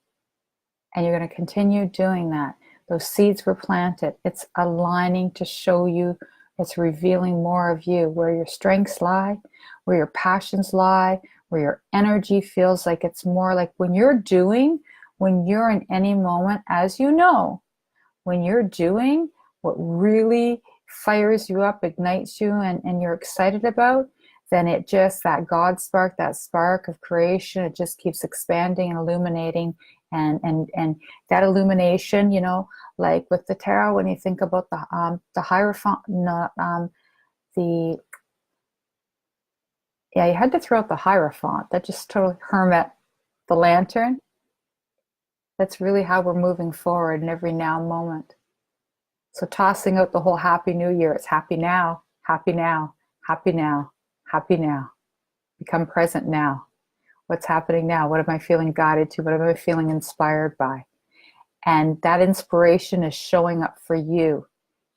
And you're going to continue doing that. Those seeds were planted. It's aligning to show you, it's revealing more of you, where your strengths lie, where your passions lie, where your energy feels like it's more like when you're in any moment, as you know, when you're doing what really fires you up, ignites you, and you're excited about, then it just, that God spark, that spark of creation, it just keeps expanding and illuminating. And that illumination, like with the tarot, when you think about the Hierophant, you had to throw out the Hierophant. That just totally Hermit, the lantern. That's really how we're moving forward in every now moment. So tossing out the whole Happy New Year, it's happy now, happy now, happy now, happy now. Become present now. What's happening now? What am I feeling guided to? What am I feeling inspired by? And that inspiration is showing up for you.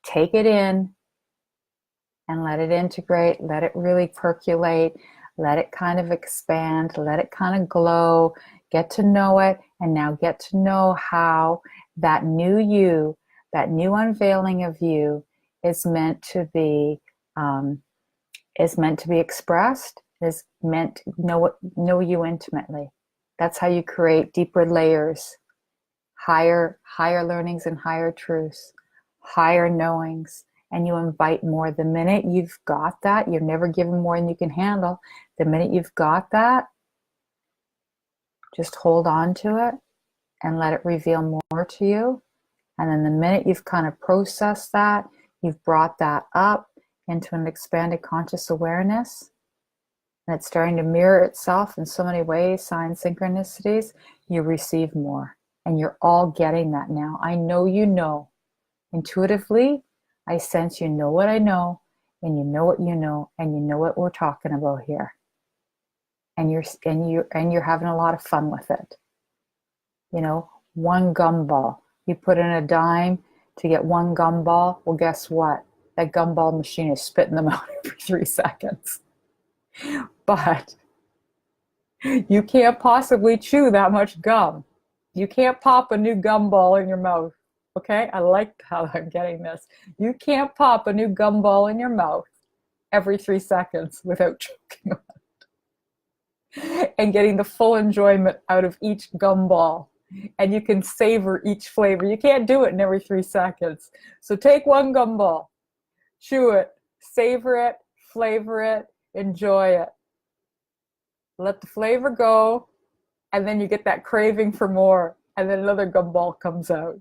Take it in and let it integrate. Let it really percolate. Let it kind of expand. Let it kind of glow. Get to know it. And now get to know how that new you, that new unveiling of you is meant to be expressed, is meant to know you intimately. That's how you create deeper layers, higher learnings and higher truths, higher knowings, and you invite more. The minute you've got that, you're never given more than you can handle. The minute you've got that, just hold on to it and let it reveal more to you. And then the minute you've kind of processed that, you've brought that up into an expanded conscious awareness, and it's starting to mirror itself in so many ways, signs, synchronicities, you receive more. And you're all getting that now. I know you know. Intuitively, I sense you know what I know, and you know what you know, and you know what we're talking about here. And you're having a lot of fun with it. One gumball. You put in a dime to get one gumball. Well, guess what? That gumball machine is spitting them out every 3 seconds. But you can't possibly chew that much gum. You can't pop a new gumball in your mouth. Okay? I like how I'm getting this. You can't pop a new gumball in your mouth every 3 seconds without choking on it and getting the full enjoyment out of each gumball. And you can savor each flavor. You can't do it in every 3 seconds. So take one gumball, chew it, savor it, flavor it, enjoy it. Let the flavor go, and then you get that craving for more, and then another gumball comes out.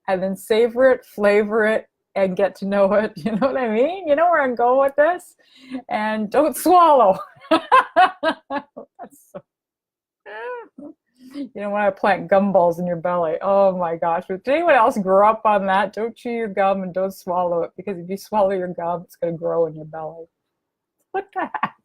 And then savor it, flavor it, and get to know it. You know what I mean? You know where I'm going with this? And don't swallow. That's so... You don't want to plant gumballs in your belly. Oh my gosh. Did anyone else grow up on that? Don't chew your gum and don't swallow it, because if you swallow your gum, it's going to grow in your belly. What the heck?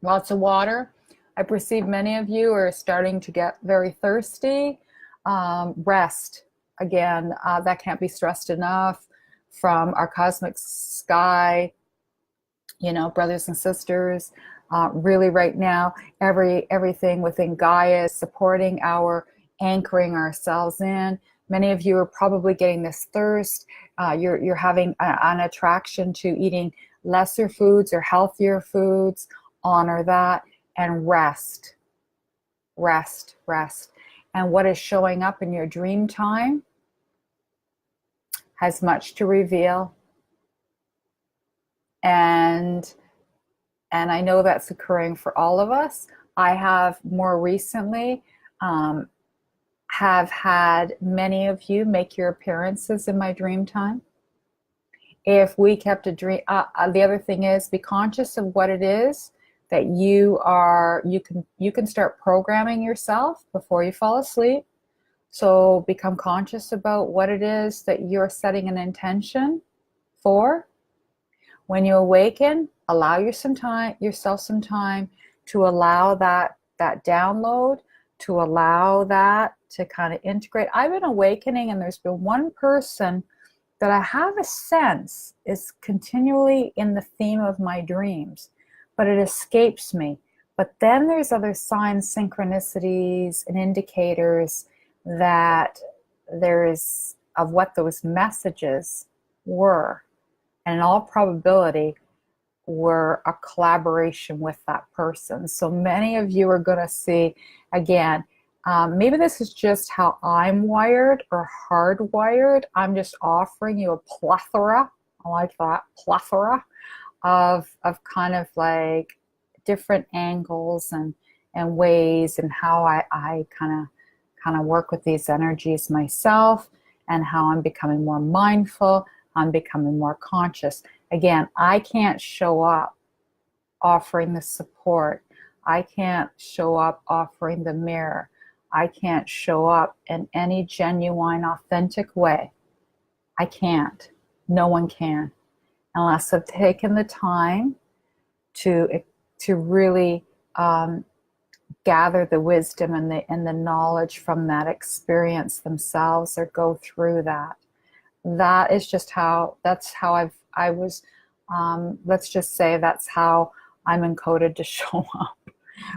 Lots of water. I perceive many of you are starting to get very thirsty. Rest. Again, that can't be stressed enough. From our cosmic sky, brothers and sisters, really right now, everything within Gaia is supporting our anchoring ourselves in. Many of you are probably getting this thirst. You're having an attraction to eating lesser foods or healthier foods. Honor that and rest. and what is showing up in your dream time has much to reveal. And I know that's occurring for all of us. I have more recently have had many of you make your appearances in my dream time. If we kept a dream, the other thing is, be conscious of what it is that you can start programming yourself before you fall asleep. So become conscious about what it is that you're setting an intention for. When you awaken, allow yourself some time to allow that download, to allow that to kind of integrate. I've been awakening, and there's been one person that I have a sense is continually in the theme of my dreams, but it escapes me. But then there's other signs, synchronicities, and indicators that there is of what those messages were. And in all probability, were a collaboration with that person. So many of you are going to see, again, maybe this is just how I'm wired or hardwired. I'm just offering you a plethora, I like that, plethora of kind of like different angles and ways and how I kind of work with these energies myself, and how I'm becoming more mindful, I'm becoming more conscious. Again, I can't show up offering the support. I can't show up offering the mirror. I can't show up in any genuine, authentic way. I can't. No one can. Unless I've taken the time to really gather the wisdom and the knowledge from that experience themselves, or go through that. That is just how, let's just say that's how I'm encoded to show up.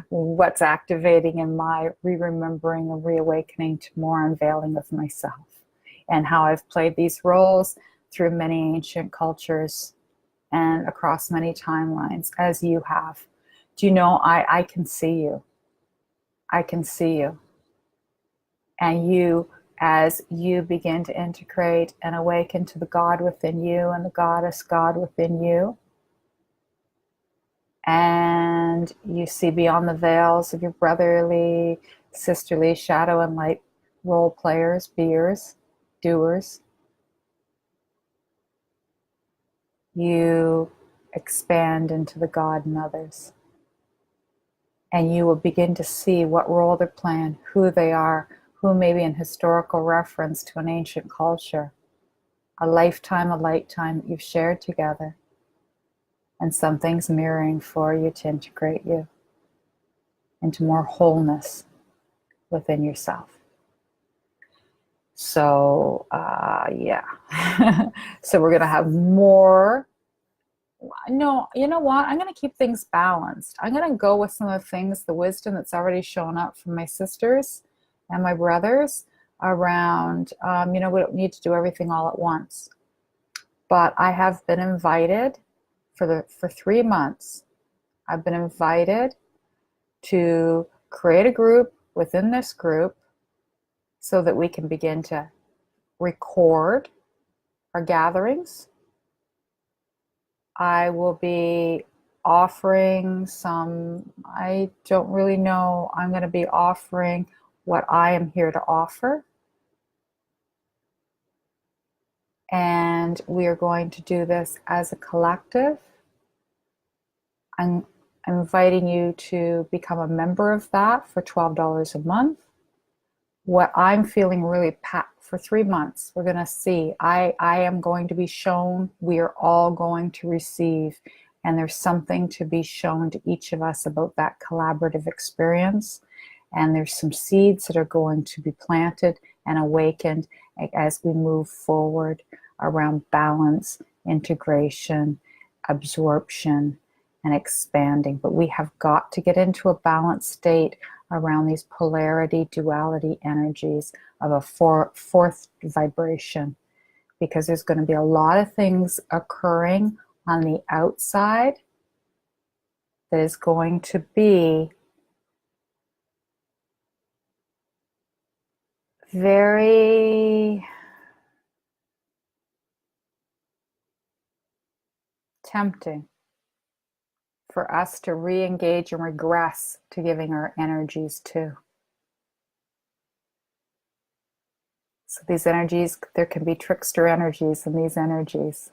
What's activating in my re-remembering and reawakening to more unveiling of myself, and how I've played these roles through many ancient cultures and across many timelines, as you have. Do you know, I can see you. I can see you. And you, as you begin to integrate and awaken to the God within you and the goddess God within you, and you see beyond the veils of your brotherly, sisterly, shadow and light role players, beers, doers, you expand into the God in others. And you will begin to see what role they're playing, who they are, who may be an historical reference to an ancient culture, a lifetime that you've shared together, and something's mirroring for you to integrate you into more wholeness within yourself. So, yeah. So we're going to have more. No, you know what? I'm going to keep things balanced. I'm going to go with some of the things, the wisdom that's already shown up from my sisters and my brothers around, we don't need to do everything all at once. But I have been invited for 3 months. I've been invited to create a group within this group so that we can begin to record our gatherings. I will be offering some, I don't really know, I'm going to be offering what I am here to offer. And we are going to do this as a collective. I'm inviting you to become a member of that for $12 a month. What I'm feeling really packed for 3 months, we're going to see. I am going to be shown, we are all going to receive, and there's something to be shown to each of us about that collaborative experience. And there's some seeds that are going to be planted and awakened as we move forward around balance, integration, absorption, and expanding. But we have got to get into a balanced state around these polarity, duality energies of a fourth vibration, because there's going to be a lot of things occurring on the outside that is going to be very tempting for us to re-engage and regress to giving our energies to. So these energies, there can be trickster energies in these energies.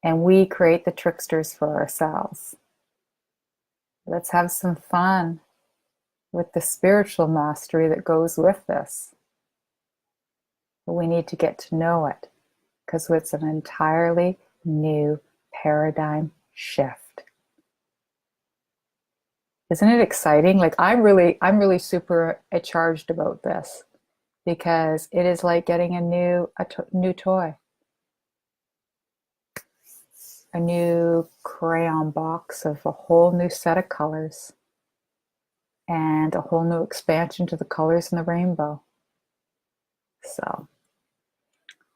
And we create the tricksters for ourselves. Let's have some fun with the spiritual mastery that goes with this. But we need to get to know it because it's an entirely new paradigm shift. Isn't it exciting? Like I'm really super charged about this because it is like getting a new toy. A new crayon box of a whole new set of colors and a whole new expansion to the colors in the rainbow. So,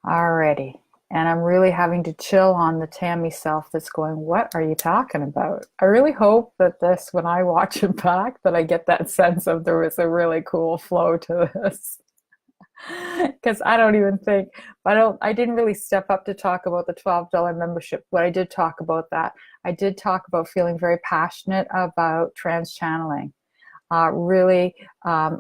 alrighty. And I'm really having to chill on the Tammy self that's going, what are you talking about? I really hope that this, when I watch it back, that I get that sense of there was a really cool flow to this. Because I don't even think, I didn't really step up to talk about the $12 membership, but I did talk about that. I did talk about feeling very passionate about trans channeling. Really, I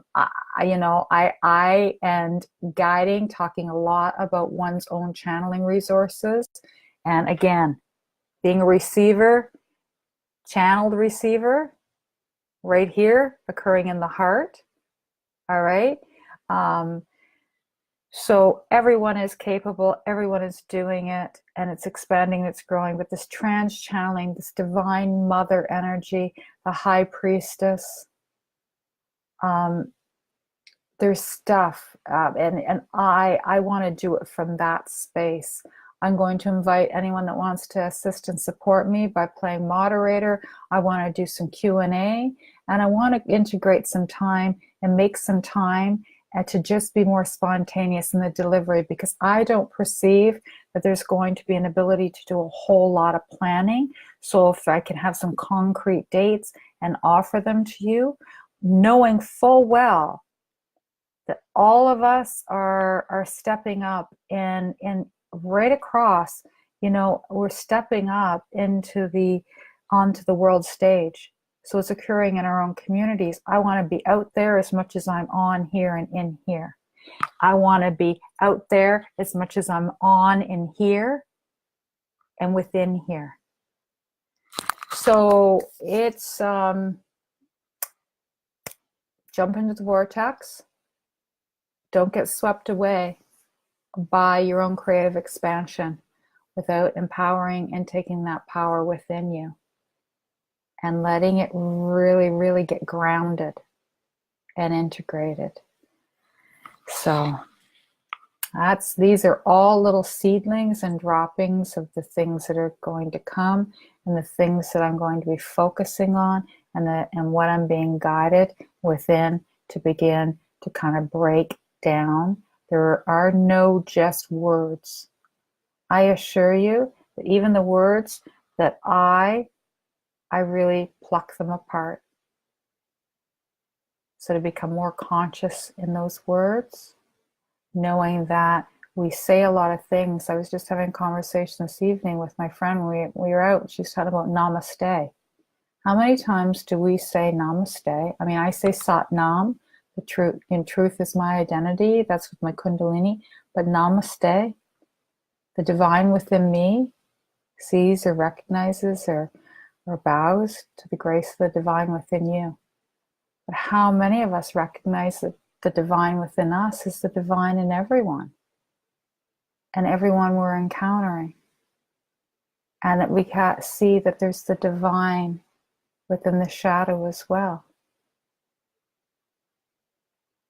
and guiding, talking a lot about one's own channeling resources. And again, being a receiver, channeled receiver, right here, occurring in the heart. All right. So everyone is capable, everyone is doing it, and it's expanding, it's growing. But this trans channeling, this divine mother energy, the high priestess, there's stuff, and I want to do it from that space. I'm going to invite anyone that wants to assist and support me by playing moderator. I want to do some Q&A, and I want to integrate some time and make some time and to just be more spontaneous in the delivery, because I don't perceive that there's going to be an ability to do a whole lot of planning. So if I can have some concrete dates and offer them to you, knowing full well that all of us are stepping up in right across, we're stepping up onto the world stage. So it's occurring in our own communities. I want to be out there as much as I'm on here and in here. I want to be out there as much as I'm on in here and within here. So it's jump into the vortex. Don't get swept away by your own creative expansion without empowering and taking that power within you and letting it really, really get grounded and integrated. So these are all little seedlings and droppings of the things that are going to come and the things that I'm going to be focusing on and what I'm being guided within to begin to kind of break down. There are no just words. I assure you that even the words that I really pluck them apart. So to become more conscious in those words, knowing that we say a lot of things. I was just having a conversation this evening with my friend. We were out. She was talking about namaste. How many times do we say namaste? I mean, I say Sat Nam. The truth, in truth, is my identity. That's with my Kundalini. But namaste, the divine within me, sees or recognizes or bows to the grace of the divine within you. But how many of us recognize that the divine within us is the divine in everyone and everyone we're encountering, and that we can see that there's the divine within the shadow as well?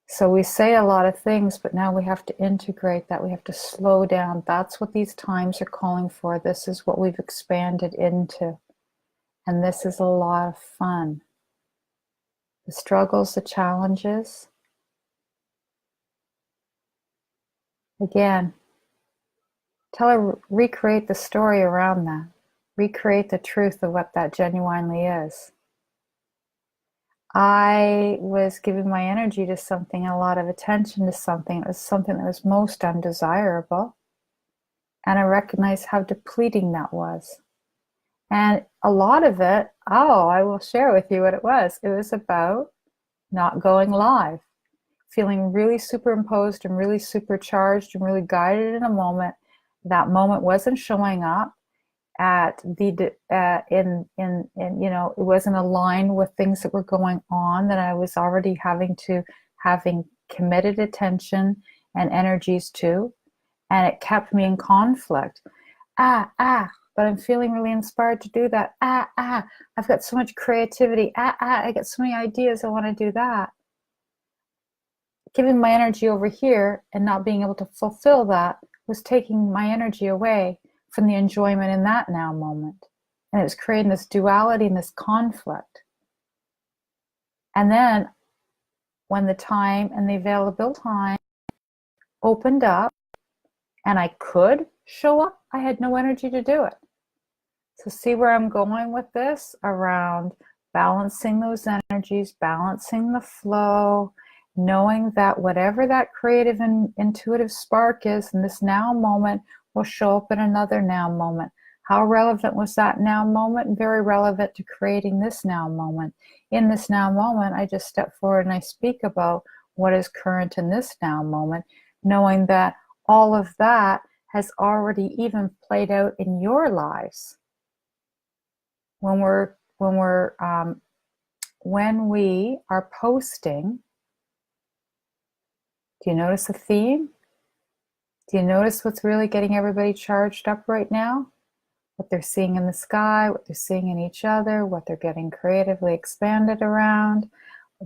So we say a lot of things, but now we have to integrate that. We have to slow down. That's what these times are calling for. This is what we've expanded into. And this is a lot of fun. The struggles, the challenges. Again, recreate the story around that. Recreate the truth of what that genuinely is. I was giving my energy to something, a lot of attention to something. It was something that was most undesirable. And I recognized how depleting that was. And a lot of it, oh, I will share with you what it was. It was about not going live, feeling really superimposed and really supercharged and really guided in a moment. That moment wasn't showing up at the in you know, it wasn't aligned with things that were going on that I was already having committed attention and energies to, and it kept me in conflict. But I'm feeling really inspired to do that. I've got so much creativity. I got so many ideas. I want to do that. Giving my energy over here and not being able to fulfill that was taking my energy away from the enjoyment in that now moment. And it was creating this duality and this conflict. And then when the time and the available time opened up and I could show up, I had no energy to do it. So see where I'm going with this around balancing those energies, balancing the flow, knowing that whatever that creative and intuitive spark is in this now moment will show up in another now moment. How relevant was that now moment? Very relevant to creating this now moment. In this now moment, I just step forward and I speak about what is current in this now moment, knowing that all of that has already even played out in your lives. When we are posting, do you notice a theme? Do you notice what's really getting everybody charged up right now? What they're seeing in the sky, what they're seeing in each other, what they're getting creatively expanded around,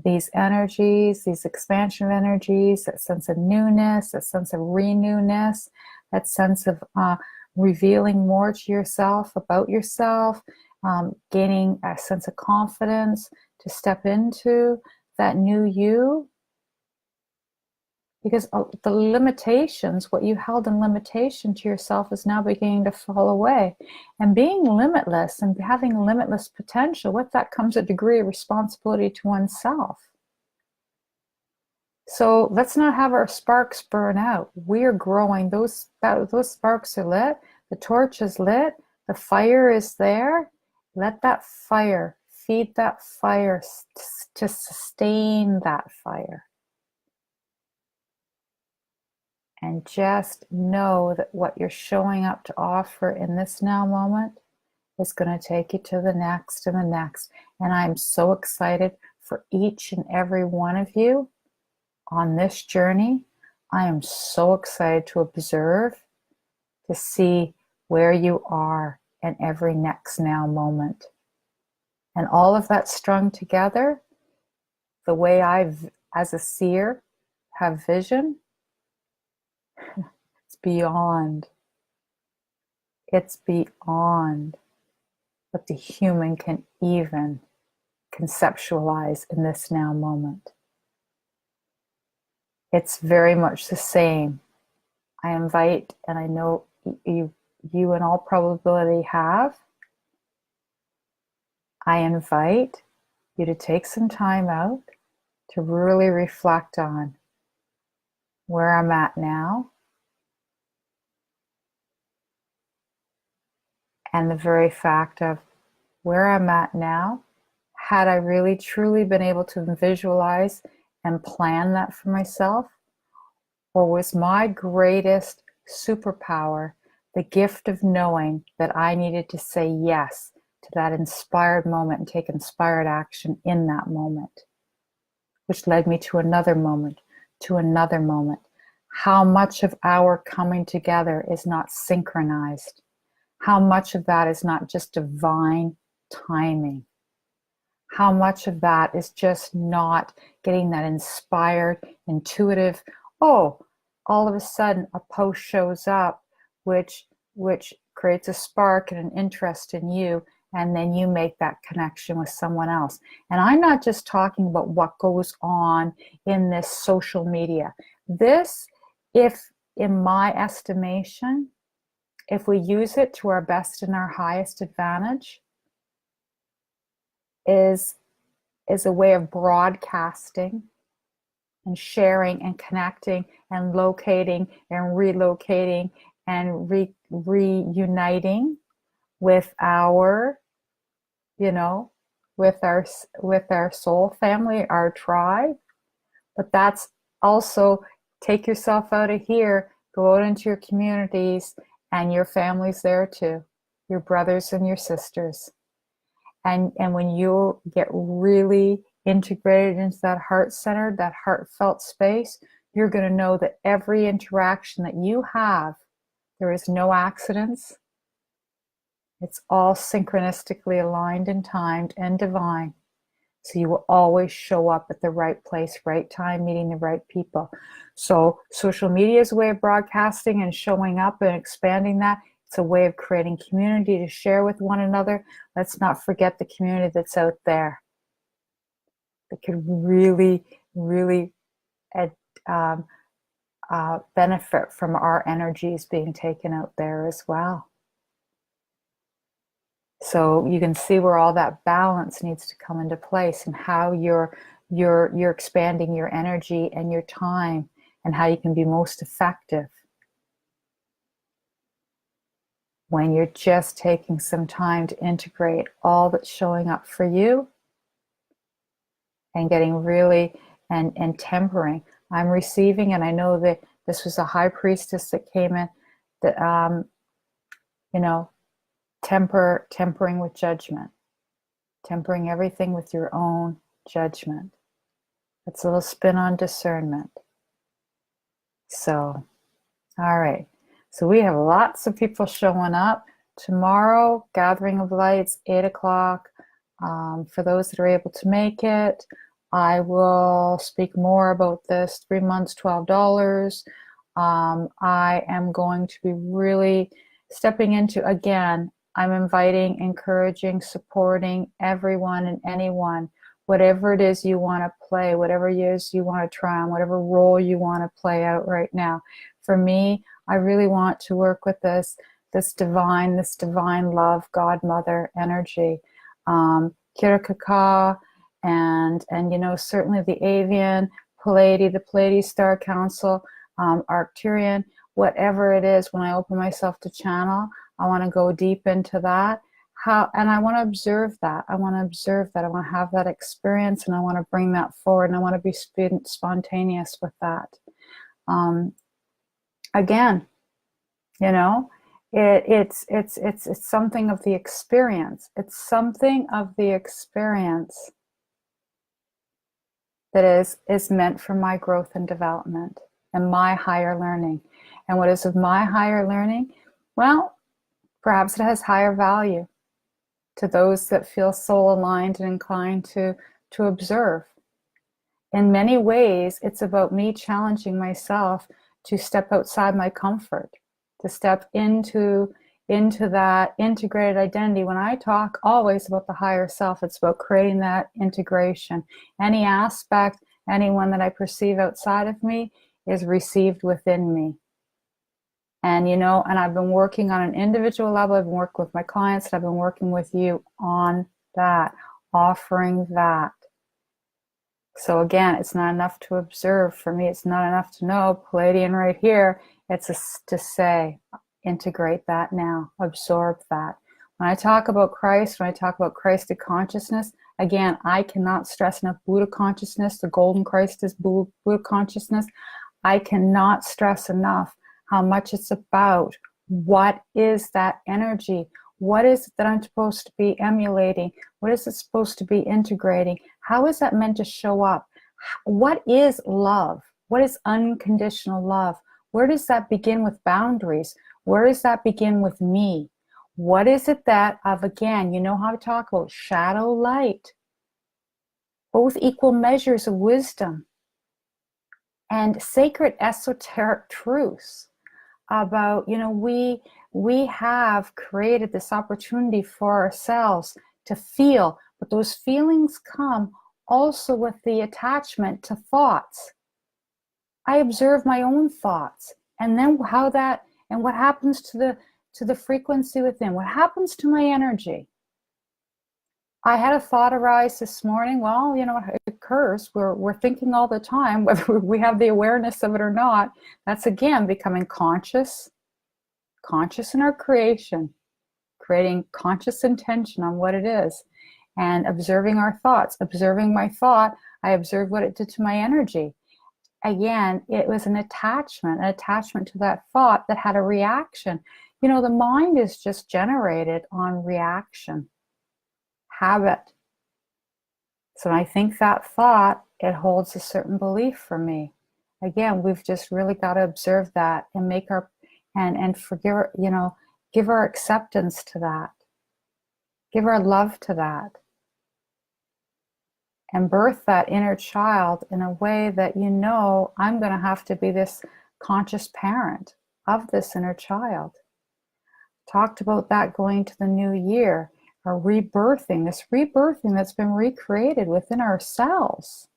these energies, these expansion of energies, that sense of newness, that sense of renewness, that sense of revealing more to yourself about yourself, gaining a sense of confidence to step into that new you. Because the limitations, what you held in limitation to yourself is now beginning to fall away. And being limitless and having limitless potential, with that comes a degree of responsibility to oneself. So let's not have our sparks burn out. We are growing. Those sparks are lit. The torch is lit. The fire is there. Let that fire, feed that fire to sustain that fire. And just know that what you're showing up to offer in this now moment is going to take you to the next and the next. And I'm so excited for each and every one of you on this journey. I am so excited to observe, to see where you are in every next now moment. And all of that strung together, the way I've, as a seer, have vision, it's beyond. It's beyond what the human can even conceptualize in this now moment. It's very much the same. I invite, and I know you in all probability have, I invite you to take some time out to really reflect on where I'm at now, and the very fact of where I'm at now, had I really truly been able to visualize and plan that for myself, or was my greatest superpower the gift of knowing that I needed to say yes to that inspired moment and take inspired action in that moment, which led me to another moment, to another moment. How much of our coming together is not synchronized? How much of that is not just divine timing? How much of that is just not getting that inspired, intuitive, oh, all of a sudden a post shows up which creates a spark and an interest in you, and then you make that connection with someone else. And I'm not just talking about what goes on in this social media. This, if in my estimation, if we use it to our best and our highest advantage, is is a way of broadcasting and sharing and connecting and locating and relocating and reuniting with our, with our soul family, our tribe. But that's also, take yourself out of here, go out into your communities, and your family's there too, your brothers and your sisters. And when you get really integrated into that heart center, that heartfelt space, you're going to know that every interaction that you have, there is no accidents. It's all synchronistically aligned and timed and divine. So you will always show up at the right place, right time, meeting the right people. So social media is a way of broadcasting and showing up and expanding that. It's a way of creating community to share with one another. Let's not forget the community that's out there that could really, really benefit from our energies being taken out there as well. So you can see where all that balance needs to come into place, and how you're expanding your energy and your time, and how you can be most effective when you're just taking some time to integrate all that's showing up for you and getting really and tempering. I'm receiving, and I know that this was a high priestess that came in, that tempering with judgment, tempering everything with your own judgment. That's a little spin on discernment. So, all right. So we have lots of people showing up. Tomorrow, Gathering of Lights, 8 o'clock. For those that are able to make it, I will speak more about this. 3 months, $12. I am going to be really stepping into, again, I'm inviting, encouraging, supporting everyone and anyone, whatever it is you want to play, whatever it is you want to try on, whatever role you want to play out right now. For me, I really want to work with this divine love, God Mother energy. Kirakaka, and certainly the Avian, Pleiades, the Pleiades Star Council, Arcturian, whatever it is. When I open myself to channel, I want to go deep into that. And I want to observe that. I want to have that experience, and I want to bring that forward, and I want to be spontaneous with that. Again, it's something of the experience. It's something of the experience that is meant for my growth and development and my higher learning. And what is of my higher learning? Well, perhaps it has higher value to those that feel soul aligned and inclined to observe. In many ways, it's about me challenging myself to step outside my comfort, to step into that integrated identity. When I talk always about the higher self, it's about creating that integration. Any aspect, anyone that I perceive outside of me is received within me. And and I've been working on an individual level. I've been working with my clients, and I've been working with you on that, offering that. So again, it's not enough to observe. For me, it's not enough to know Palladian right here. It's to say, integrate that now, absorb that. When I talk about Christ, when I talk about Christed consciousness, again, I cannot stress enough Buddha consciousness. The golden Christ is Buddha consciousness. I cannot stress enough how much it's about what is that energy. What is it that I'm supposed to be emulating? What is it supposed to be integrating? How is that meant to show up? What is love? What is unconditional love? Where does that begin with boundaries? Where does that begin with me? What is it that again, how to talk about shadow, light, both equal measures of wisdom, and sacred esoteric truths about, we have created this opportunity for ourselves to feel, but those feelings come also with the attachment to thoughts. I observe my own thoughts, and then what happens to the frequency within, what happens to my energy. I had a thought arise this morning. Well, it occurs. We're thinking all the time, whether we have the awareness of it or not. That's again becoming conscious in our creation, creating conscious intention on what it is, and observing our thoughts. Observing my thought, I observed what it did to my energy. Again, it was an attachment to that thought that had a reaction. The mind is just generated on reaction, habit. So when I think that thought, it holds a certain belief for me. Again, we've just really got to observe that and make our and forgive, give our acceptance to that, give our love to that, and birth that inner child in a way that I'm going to have to be this conscious parent of this inner child. Talked about that going to the new year, or rebirthing that's been recreated within ourselves.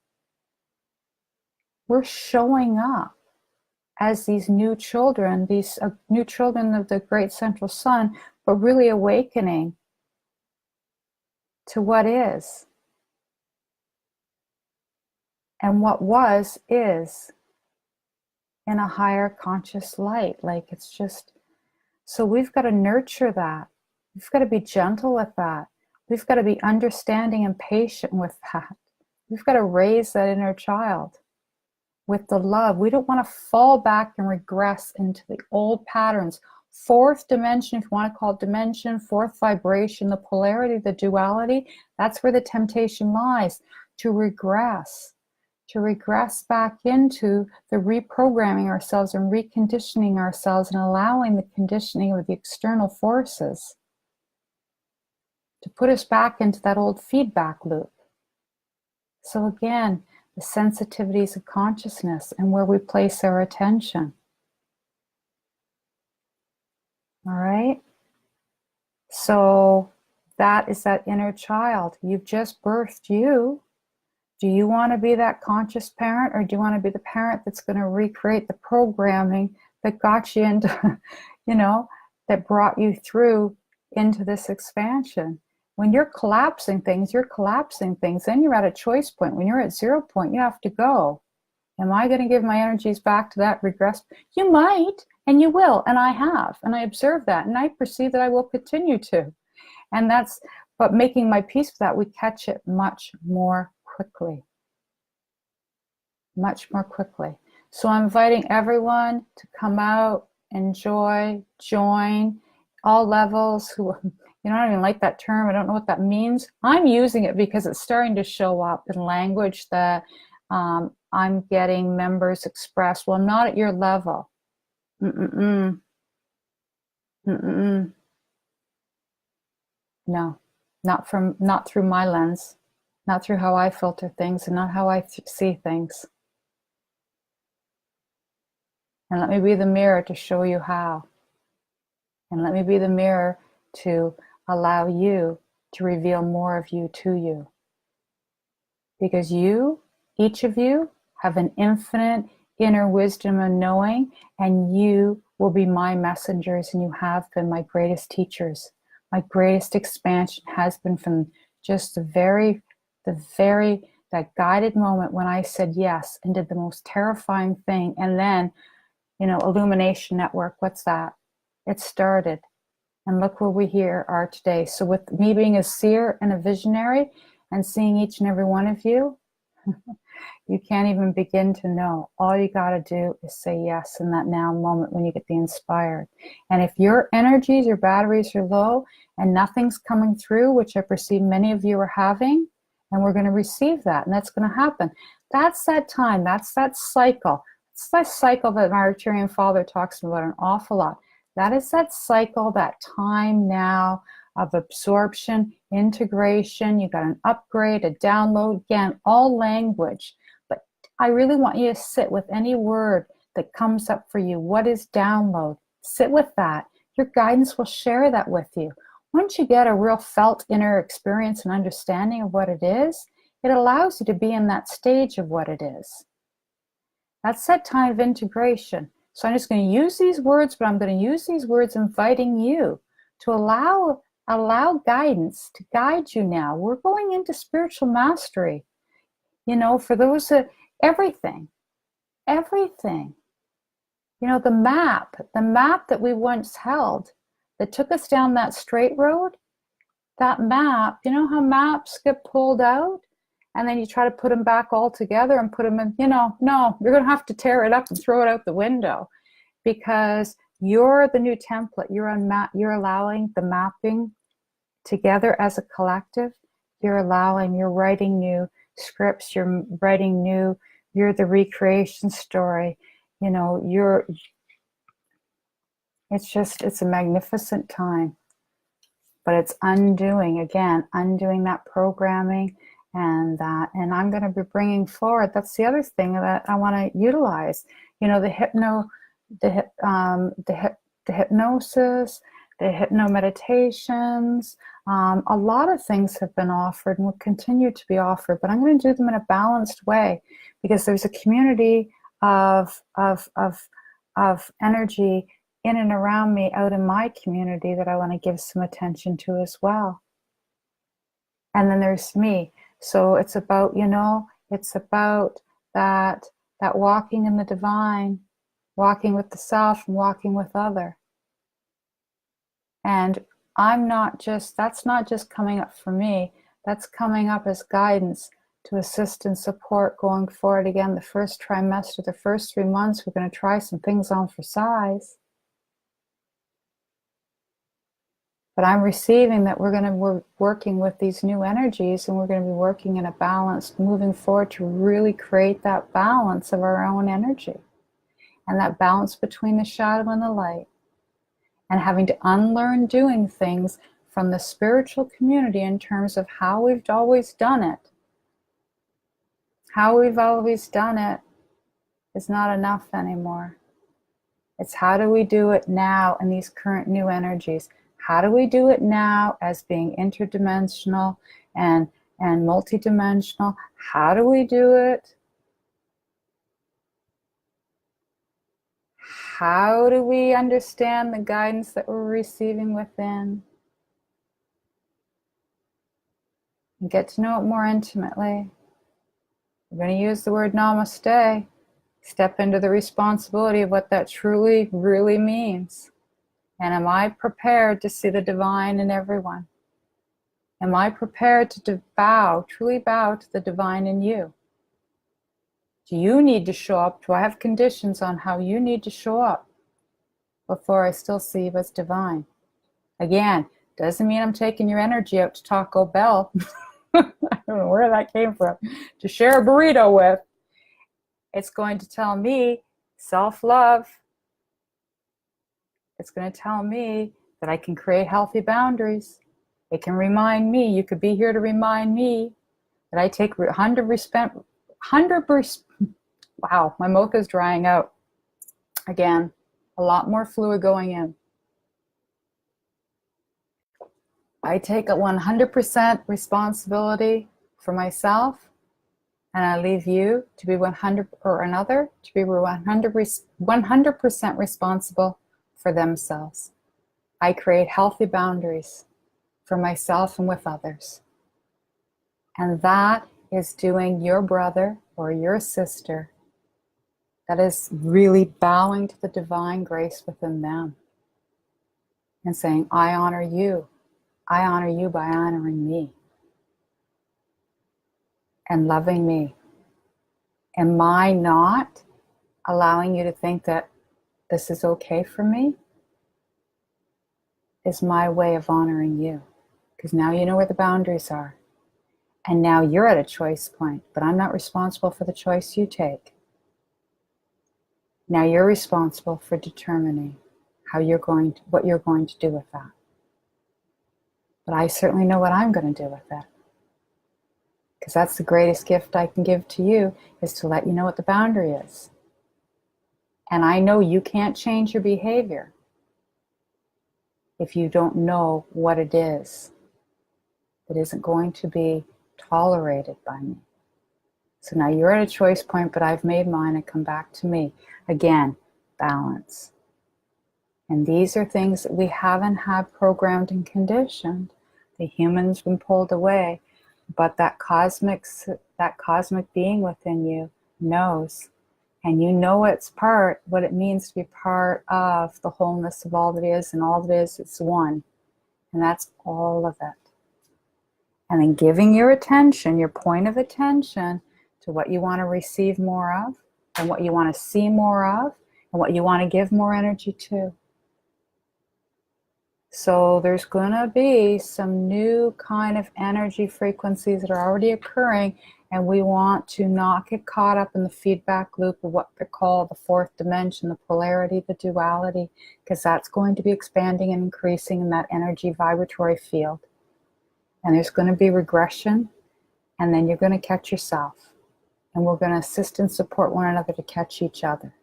We're showing up as these new children of the great central sun, but really awakening to what is. And what was is in a higher conscious light. It's just, so we've got to nurture that. We've got to be gentle with that. We've got to be understanding and patient with that. We've got to raise that inner child with the love. We don't want to fall back and regress into the old patterns. Fourth dimension, if you want to call it dimension, fourth vibration, the polarity, the duality, that's where the temptation lies, to regress back into the reprogramming ourselves and reconditioning ourselves and allowing the conditioning of the external forces to put us back into that old feedback loop. So again, the sensitivities of consciousness and where we place our attention. All right? So that is that inner child. You've just birthed you. Do you want to be that conscious parent, or do you want to be the parent that's going to recreate the programming that got you into, that brought you through into this expansion? When you're collapsing things, then you're at a choice point. When you're at 0 point, you have to go. Am I going to give my energies back to that regress? You might, and you will, and I have, and I observe that, and I perceive that I will continue to. But making my peace with that, we catch it much more quickly. So I'm inviting everyone to come out, enjoy, join, all levels who, I don't even like that term. I don't know what that means. I'm using it because it's starting to show up in language that I'm getting members express. Well, I'm not at your level. No, not through my lens, not through how I filter things, and not how I see things. And let me be the mirror to show you how. And let me be the mirror to allow you to reveal more of you to you. Because each of you, have an infinite inner wisdom and knowing, and you will be my messengers, and you have been my greatest teachers. My greatest expansion has been from just that guided moment when I said yes and did the most terrifying thing. And then, Illumination Network, what's that? It started. And look where we are today. So with me being a seer and a visionary and seeing each and every one of you, you can't even begin to know. All you got to do is say yes in that now moment when you get the inspired. And if your energies, your batteries are low and nothing's coming through, which I perceive many of you are having, and we're going to receive that, and that's going to happen. That's that time. That's that cycle. It's that cycle that my Arcturian father talks about an awful lot. That is that cycle, that time now of absorption, integration. You got an upgrade, a download, again, all language. But I really want you to sit with any word that comes up for you. What is download? Sit with that. Your guidance will share that with you. Once you get a real felt inner experience and understanding of what it is, it allows you to be in that stage of what it is. That's that time of integration. So I'm just going to use these words, but I'm going to use these words inviting you to allow allow guidance to guide you now. We're going into spiritual mastery. You know, for those that, everything. You know, the map that we once held that took us down that straight road, that map, you know how maps get pulled out and then you try to put them back all together and put them in, you know, no, you're going to have to tear it up and throw it out the window, because you're the new template. You're allowing the mapping together as a collective. You're writing new scripts, you're the recreation story. You know, it's a magnificent time, but it's undoing that programming, and I'm going to be bringing forward, that's the other thing that I want to utilize, you know, the hypnosis, the hypno meditations. A lot of things have been offered and will continue to be offered, but I'm going to do them in a balanced way, because there's a community of energy in and around me, out in my community, that I want to give some attention to as well. And then there's me. So it's about, you know, it's about that walking in the divine, walking with the self and walking with other. And that's not just coming up for me, that's coming up as guidance to assist and support going forward. Again, the first trimester, the first 3 months, we're going to try some things on for size. But I'm receiving that we're working with these new energies, and we're going to be working in a balance, moving forward to really create that balance of our own energy, and that balance between the shadow and the light, and having to unlearn doing things from the spiritual community in terms of how we've always done it. How we've always done it is not enough anymore. It's how do we do it now in these current new energies? How do we do it now as being interdimensional and multidimensional? How do we do it? How do we understand the guidance that we're receiving within? And get to know it more intimately. We're going to use the word namaste. Step into the responsibility of what that truly, really means. And am I prepared to see the divine in everyone? Am I prepared to truly bow to the divine in you? Do you need to show up? Do I have conditions on how you need to show up before I still see you as divine? Again, doesn't mean I'm taking your energy out to Taco Bell. I don't know where that came from. To share a burrito with. It's going to tell me self-love. It's going to tell me that I can create healthy boundaries. It can remind me, you could be here to remind me that I take 100%, wow, my mouth is drying out. Again, a lot more fluid going in. I take a 100% responsibility for myself, and I leave you to be 100% responsible for themselves. I create healthy boundaries for myself and with others. And that is doing your brother or your sister, that is really bowing to the divine grace within them and saying, I honor you. I honor you by honoring me and loving me. Am I not allowing you to think that this is okay for me? Is my way of honoring you. Because now you know where the boundaries are. And now you're at a choice point, but I'm not responsible for the choice you take. Now you're responsible for determining what you're going to do with that. But I certainly know what I'm going to do with it. Because that's the greatest gift I can give to you, is to let you know what the boundary is. And I know you can't change your behavior if you don't know what it is that isn't going to be tolerated by me. So now you're at a choice point, but I've made mine, and come back to me. Again, balance. And these are things that we haven't had programmed and conditioned. The human's been pulled away, but that cosmic being within you knows. And you know what it means to be part of the wholeness of all that is, and all that is, it's one. And that's all of it. And then giving your attention, your point of attention, to what you want to receive more of, and what you want to see more of, and what you want to give more energy to. So there's going to be some new kind of energy frequencies that are already occurring, and we want to not get caught up in the feedback loop of what they call the fourth dimension, the polarity, the duality, because that's going to be expanding and increasing in that energy vibratory field. And there's going to be regression, and then you're going to catch yourself. And we're going to assist and support one another to catch each other.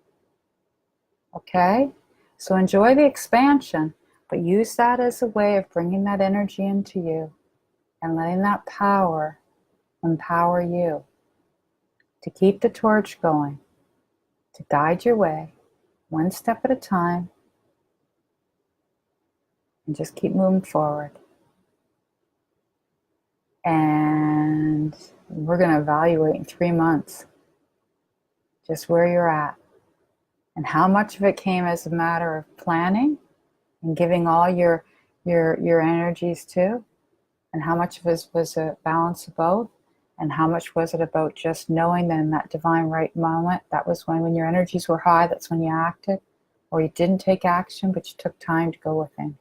Okay? So enjoy the expansion. But use that as a way of bringing that energy into you and letting that power empower you to keep the torch going, to guide your way one step at a time, and just keep moving forward. And we're going to evaluate in 3 months just where you're at and how much of it came as a matter of planning and giving all your energies to, and how much of it was a balance of both, and how much was it about just knowing that in that divine right moment, that was when your energies were high, that's when you acted, or you didn't take action, but you took time to go within.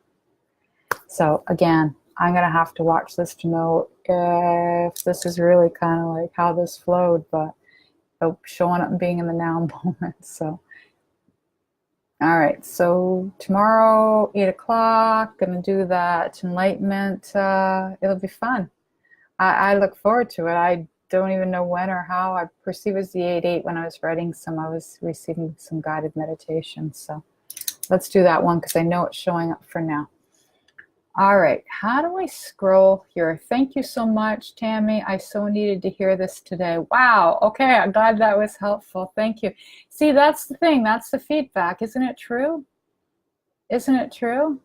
So again, I'm going to have to watch this to know if this is really kind of like how this flowed, but showing up and being in the now moment. So all right, so tomorrow, 8 o'clock, going to do that enlightenment. It'll be fun. I look forward to it. I don't even know when or how. I perceive it as the 8-8 when I was writing I was receiving some guided meditation. So let's do that one because I know it's showing up for now. All right, how do I scroll here? Thank you so much, Tammy. I so needed to hear this today. Wow, okay, I'm glad that was helpful. Thank you. See, that's the thing. That's the feedback. Isn't it true? Isn't it true?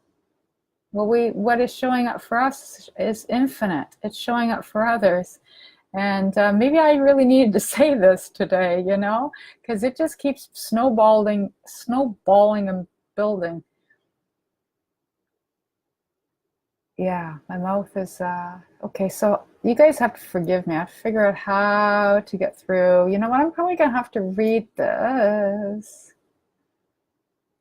Well, what is showing up for us is infinite. It's showing up for others. And maybe I really needed to say this today, you know, because it just keeps snowballing and building. Yeah, my mouth is, okay, so you guys have to forgive me. I have to figure out how to get through. You know what? I'm probably going to have to read this.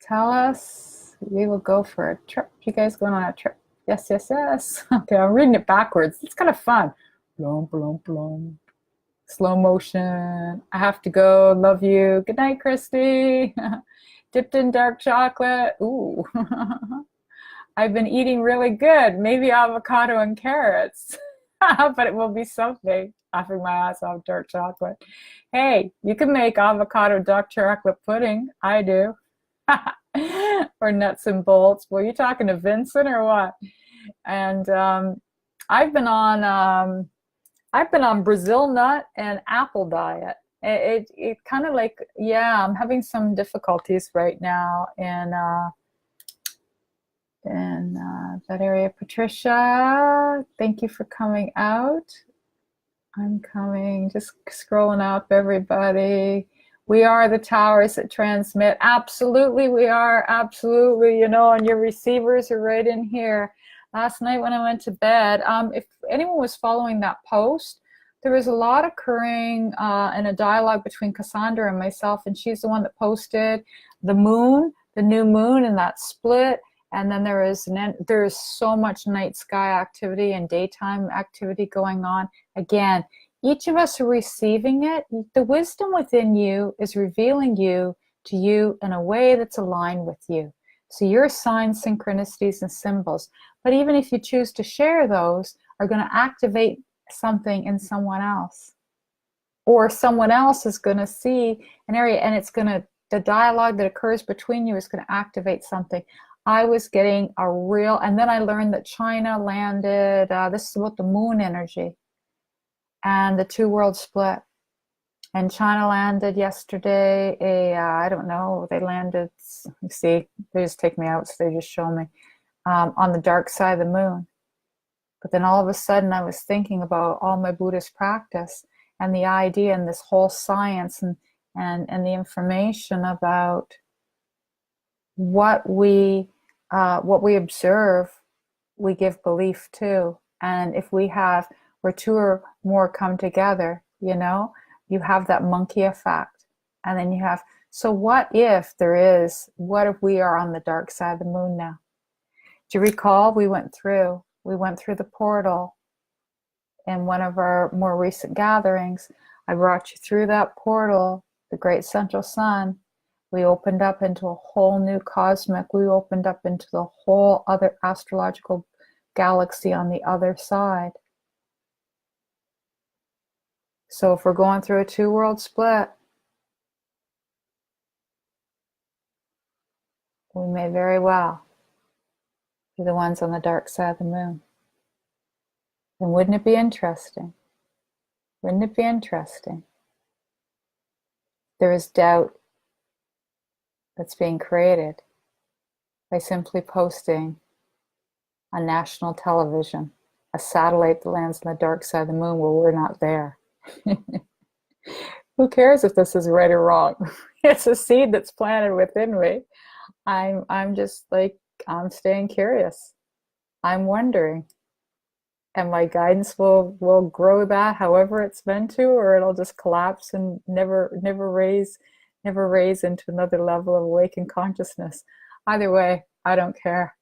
Tell us we will go for a trip. You guys going on a trip? Yes, yes, yes. Okay, I'm reading it backwards. It's kind of fun. Blum, blum, blum. Slow motion. I have to go. Love you. Good night, Christy. Dipped in dark chocolate. Ooh. I've been eating really good. Maybe avocado and carrots. But it will be something. Laughing my ass off dark chocolate. Hey, you can make avocado dark chocolate pudding. I do. Or nuts and bolts. Well, you talking to Vincent or what? And I've been on Brazil nut and apple diet. It kind of like, yeah, I'm having some difficulties right now in that area. Patricia, thank you for coming out. I'm coming, just scrolling up everybody. We are the towers that transmit. Absolutely, we are. Absolutely, you know, and your receivers are right in here. Last night when I went to bed, if anyone was following that post, there was a lot occurring in a dialogue between Cassandra and myself, and she's the one that posted the moon, the new moon, and that split. And then there is so much night sky activity and daytime activity going on. Again, each of us are receiving it. The wisdom within you is revealing you to you in a way that's aligned with you. So your signs, synchronicities, and symbols. But even if you choose to share those, are going to activate something in someone else. Or someone else is going to see an area, and it's going to, the dialogue that occurs between you is going to activate something. I was getting a real, and then I learned that China landed, this is about the moon energy and the two world split. And China landed yesterday I don't know, they landed, you see, they just take me out, so they just show me, on the dark side of the moon. But then all of a sudden I was thinking about all my Buddhist practice and the idea and this whole science and the information about what we observe, we give belief to. And if we have, where two or more come together, you have that monkey effect. And then you have, so what if we are on the dark side of the moon now? Do you recall we went through the portal in one of our more recent gatherings? I brought you through that portal, the great central sun. We opened up into a whole new we opened up into the whole other astrological galaxy on the other side. So if we're going through a two-world split, we may very well be the ones on the dark side of the moon. And wouldn't it be interesting? Wouldn't it be interesting? There is doubt that's being created by simply posting on national television a satellite that lands on the dark side of the moon where we're not there. Who cares if this is right or wrong? It's a seed that's planted within me. I'm just like, I'm staying curious. I'm wondering, and my guidance will grow that however it's meant to, or it'll just collapse and never raise into another level of awakened consciousness. Either way, I don't care.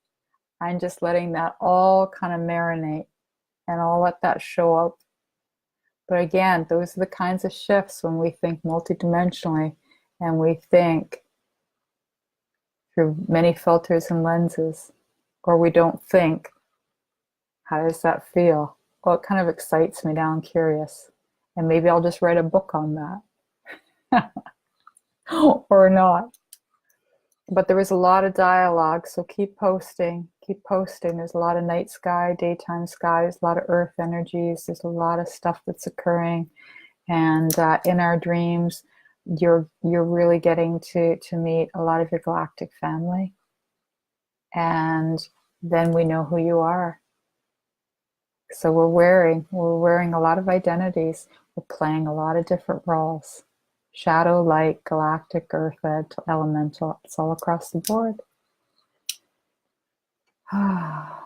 I'm just letting that all kind of marinate, and I'll let that show up. But again, those are the kinds of shifts when we think multidimensionally and we think through many filters and lenses, or we don't think. How does that feel? Well, it kind of excites me now. I'm curious. And maybe I'll just write a book on that. Or not. But there was a lot of dialogue, so keep posting. Keep posting. There's a lot of night sky, daytime sky. There's a lot of earth energies. There's a lot of stuff that's occurring. And in our dreams, you're really getting to meet a lot of your galactic family. And then we know who you are. So we're wearing a lot of identities. We're playing a lot of different roles. Shadow, light, galactic, earth, elemental. It's all across the board.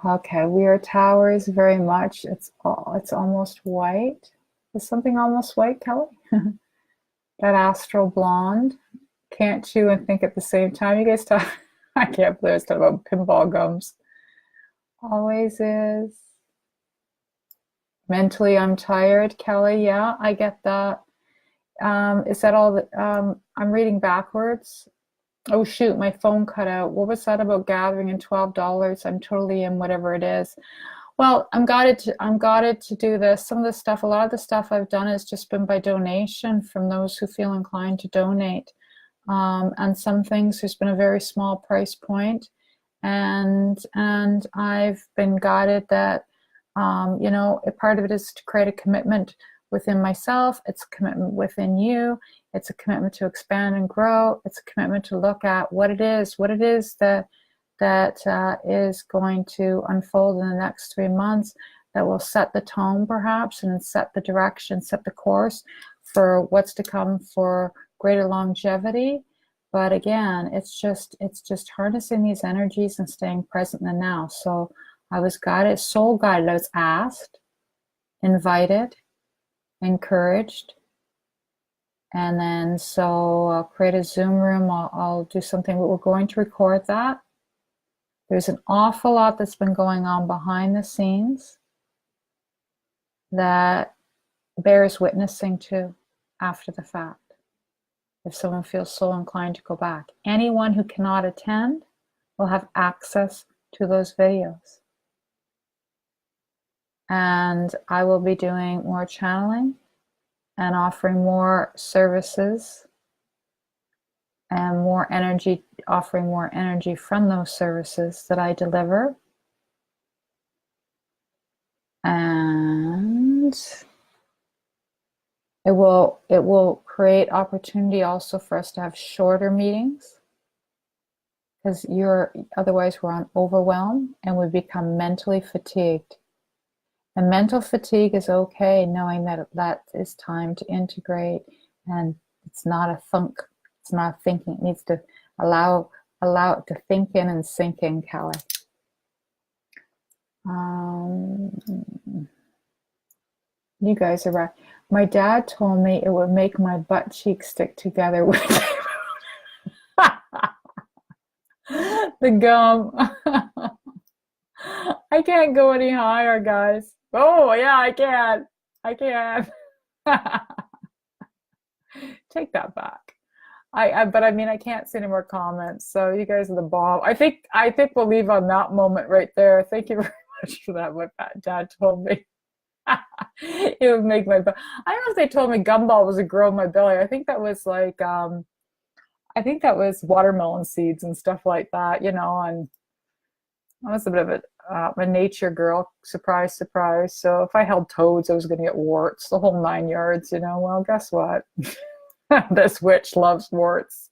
Okay, we are towers very much. It's almost white. Is something almost white, Kelly? That astral blonde. Can't chew and think at the same time. You guys talk. I can't believe I was talking about pinball gums. Always is. Mentally, I'm tired, Kelly. Yeah, I get that. Is that all that I'm reading backwards? Oh shoot, my phone cut out. What was that about gathering and $12? I'm totally in whatever it is. Well, I'm guided to do this. Some of the stuff, a lot of the stuff I've done has just been by donation from those who feel inclined to donate. And some things, there's been a very small price point, and I've been guided that part of it is to create a commitment within myself. It's a commitment within you. It's a commitment to expand and grow. It's a commitment to look at what it is that is going to unfold in the next 3 months that will set the tone perhaps, and set the direction, set the course for what's to come for greater longevity. But again, it's just harnessing these energies and staying present in the now. So I was guided, soul guided. I was asked, invited, encouraged. And then so I'll create a Zoom room. I'll do something. We're going to record that. There's an awful lot that's been going on behind the scenes that bears witnessing to after the fact. If someone feels so inclined to go back. Anyone who cannot attend will have access to those videos. And I will be doing more channeling and offering more services and offering more energy from those services that I deliver. And It will create opportunity also for us to have shorter meetings, because otherwise we're on overwhelm and we become mentally fatigued. And mental fatigue is okay, knowing that that is time to integrate, and it's not a thunk, it's not thinking. It needs to allow it to think in and sink in, Kelly. You guys are right. My dad told me it would make my butt cheeks stick together with the gum. I can't go any higher, guys. Oh, yeah, I can. I can. Take that back. But I mean, I can't see any more comments. So you guys are the bomb. I think we'll leave on that moment right there. Thank you very much for that. What Dad told me. It would make my belly. I don't know if they told me gumball was a grow in my belly. I think that was like I think that was watermelon seeds and stuff like that, and I was a bit of a nature girl. Surprise, surprise. So if I held toads, I was going to get warts, the whole 9 yards, Well, guess what? This witch loves warts.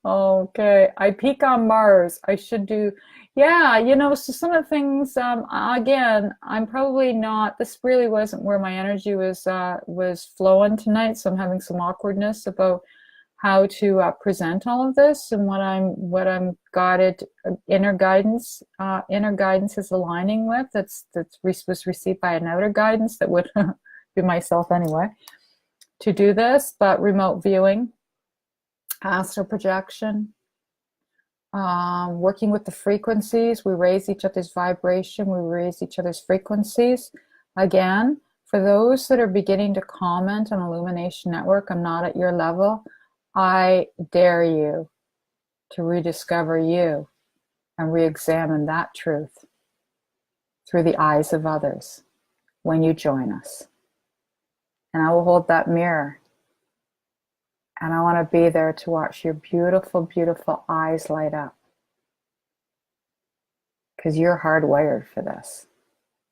Okay, I peak on Mars. I should do, yeah, so some of the things, again, I'm probably not, this really wasn't where my energy was flowing tonight, so I'm having some awkwardness about how to present all of this, and what I'm guided, inner guidance is aligning with. Was received by an outer guidance that would be myself anyway, to do this, but remote viewing, astral projection, working with the frequencies. We raise each other's vibration, we raise each other's frequencies. Again, for those that are beginning to comment on Illumination Network, I'm not at your level. I dare you to rediscover you and re-examine that truth through the eyes of others when you join us. And I will hold that mirror. And I want to be there to watch your beautiful, beautiful eyes light up. Because you're hardwired for this.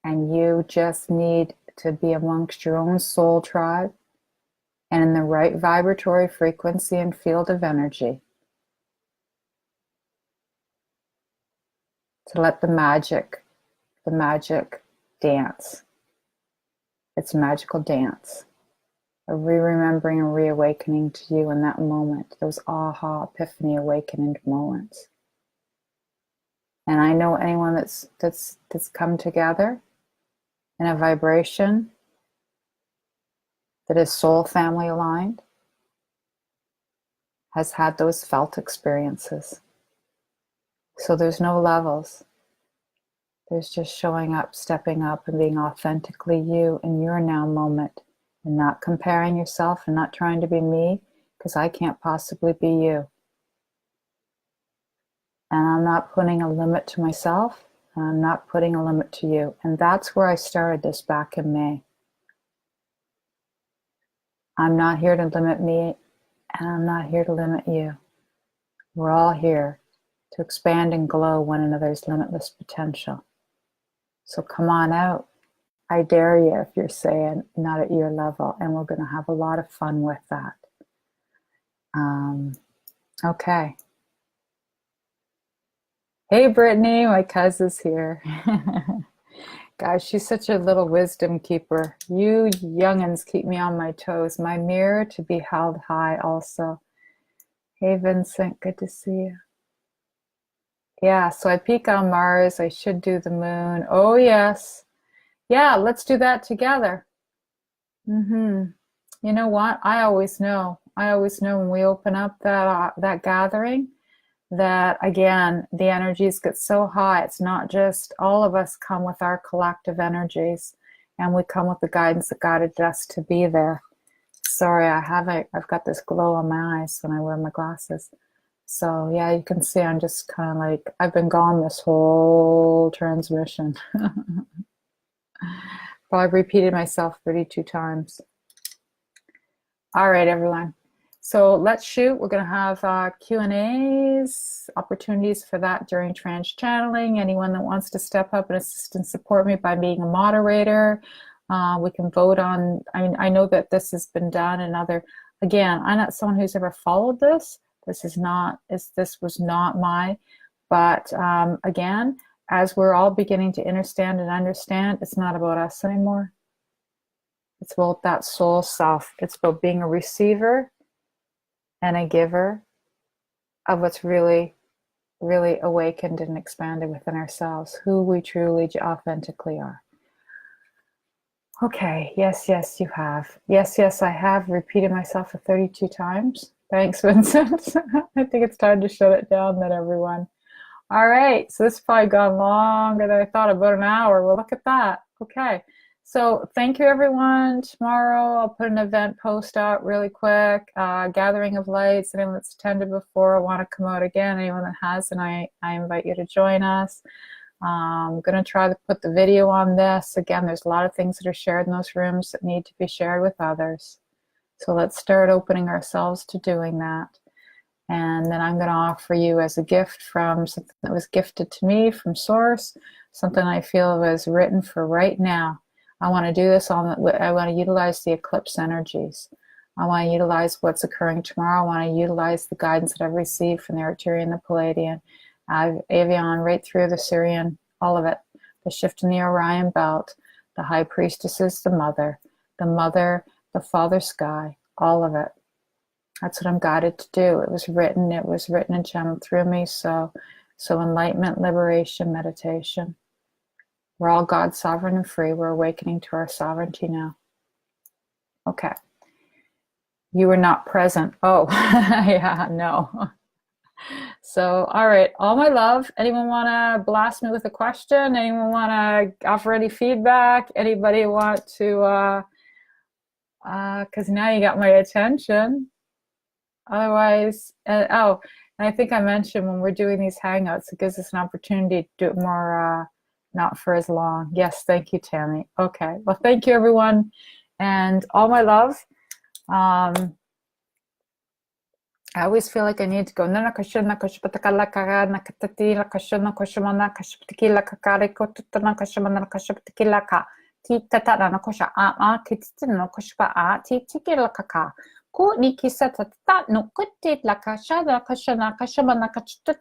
And you just need to be amongst your own soul tribe and in the right vibratory frequency and field of energy to let the magic dance. It's a magical dance. A re-remembering and reawakening to you in that moment, those aha, epiphany, awakening moments. And I know anyone that's come together in a vibration that is soul family aligned has had those felt experiences. So there's no levels. There's just showing up, stepping up, and being authentically you in your now moment. And not comparing yourself and not trying to be me, because I can't possibly be you. And I'm not putting a limit to myself, and I'm not putting a limit to you. And that's where I started this back in May. I'm not here to limit me, and I'm not here to limit you. We're all here to expand and glow one another's limitless potential. So come on out. I dare you, if you're saying not at your level, and we're going to have a lot of fun with that. Okay. Hey, Brittany, my cousin's here. Guys, she's such a little wisdom keeper. You youngins keep me on my toes. My mirror to be held high also. Hey, Vincent, good to see you. Yeah, so I peak on Mars. I should do the moon. Oh, yes. Yeah, let's do that together. You know what? I always know when we open up that gathering, that again, the energies get so high. It's not just all of us come with our collective energies, and we come with the guidance that guided us to be there. Sorry, I've got this glow on my eyes when I wear my glasses. So yeah, you can see I'm just kind of like, I've been gone this whole transmission. Probably repeated myself 32 times. All right, everyone. So let's shoot. We're going to have Q&As, opportunities for that during trans channeling. Anyone that wants to step up and assist and support me by being a moderator, We can vote on, I mean, I know that this has been done and other, again, I'm not someone who's ever followed this. This was not my, but again, as we're all beginning to understand and understand, it's not about us anymore. It's about that soul self. It's about being a receiver and a giver of what's really, really awakened and expanded within ourselves, who we truly, authentically are. Okay, yes, yes, you have. Yes, yes, I have repeated myself 32 times. Thanks, Vincent. I think it's time to shut it down then, everyone. All right, so this has probably gone longer than I thought, about an hour. Well, look at that. Okay, so thank you, everyone. Tomorrow I'll put an event post out really quick. Gathering of Lights. Anyone that's attended before, I want to come out again. Anyone that hasn't, I invite you to join us. I'm going to try to put the video on this. Again, there's a lot of things that are shared in those rooms that need to be shared with others. So let's start opening ourselves to doing that. And then I'm going to offer you as a gift from something that was gifted to me from Source, something I feel was written for right now. I want to do this I want to utilize the eclipse energies. I want to utilize what's occurring tomorrow. I want to utilize the guidance that I've received from the Arcturian, the Palladian, Avian, right through the Syrian, all of it. The shift in the Orion belt, the High Priestesses, the Mother, the Father Sky, all of it. That's what I'm guided to do. It was written and channeled through me. So enlightenment, liberation, meditation. We're all God, sovereign and free. We're awakening to our sovereignty now. Okay. You were not present. Oh, yeah, no. So, all right. All my love. Anyone want to blast me with a question? Anyone want to offer any feedback? Anybody want to, because now you got my attention. Otherwise, and I think I mentioned when we're doing these hangouts, it gives us an opportunity to do it more, not for as long. Yes, thank you, Tammy. Okay, well, thank you, everyone, and all my love. I always feel like I need to go. Ko ni kisa tata no kutte la kasha la kasha na kasha mana kachita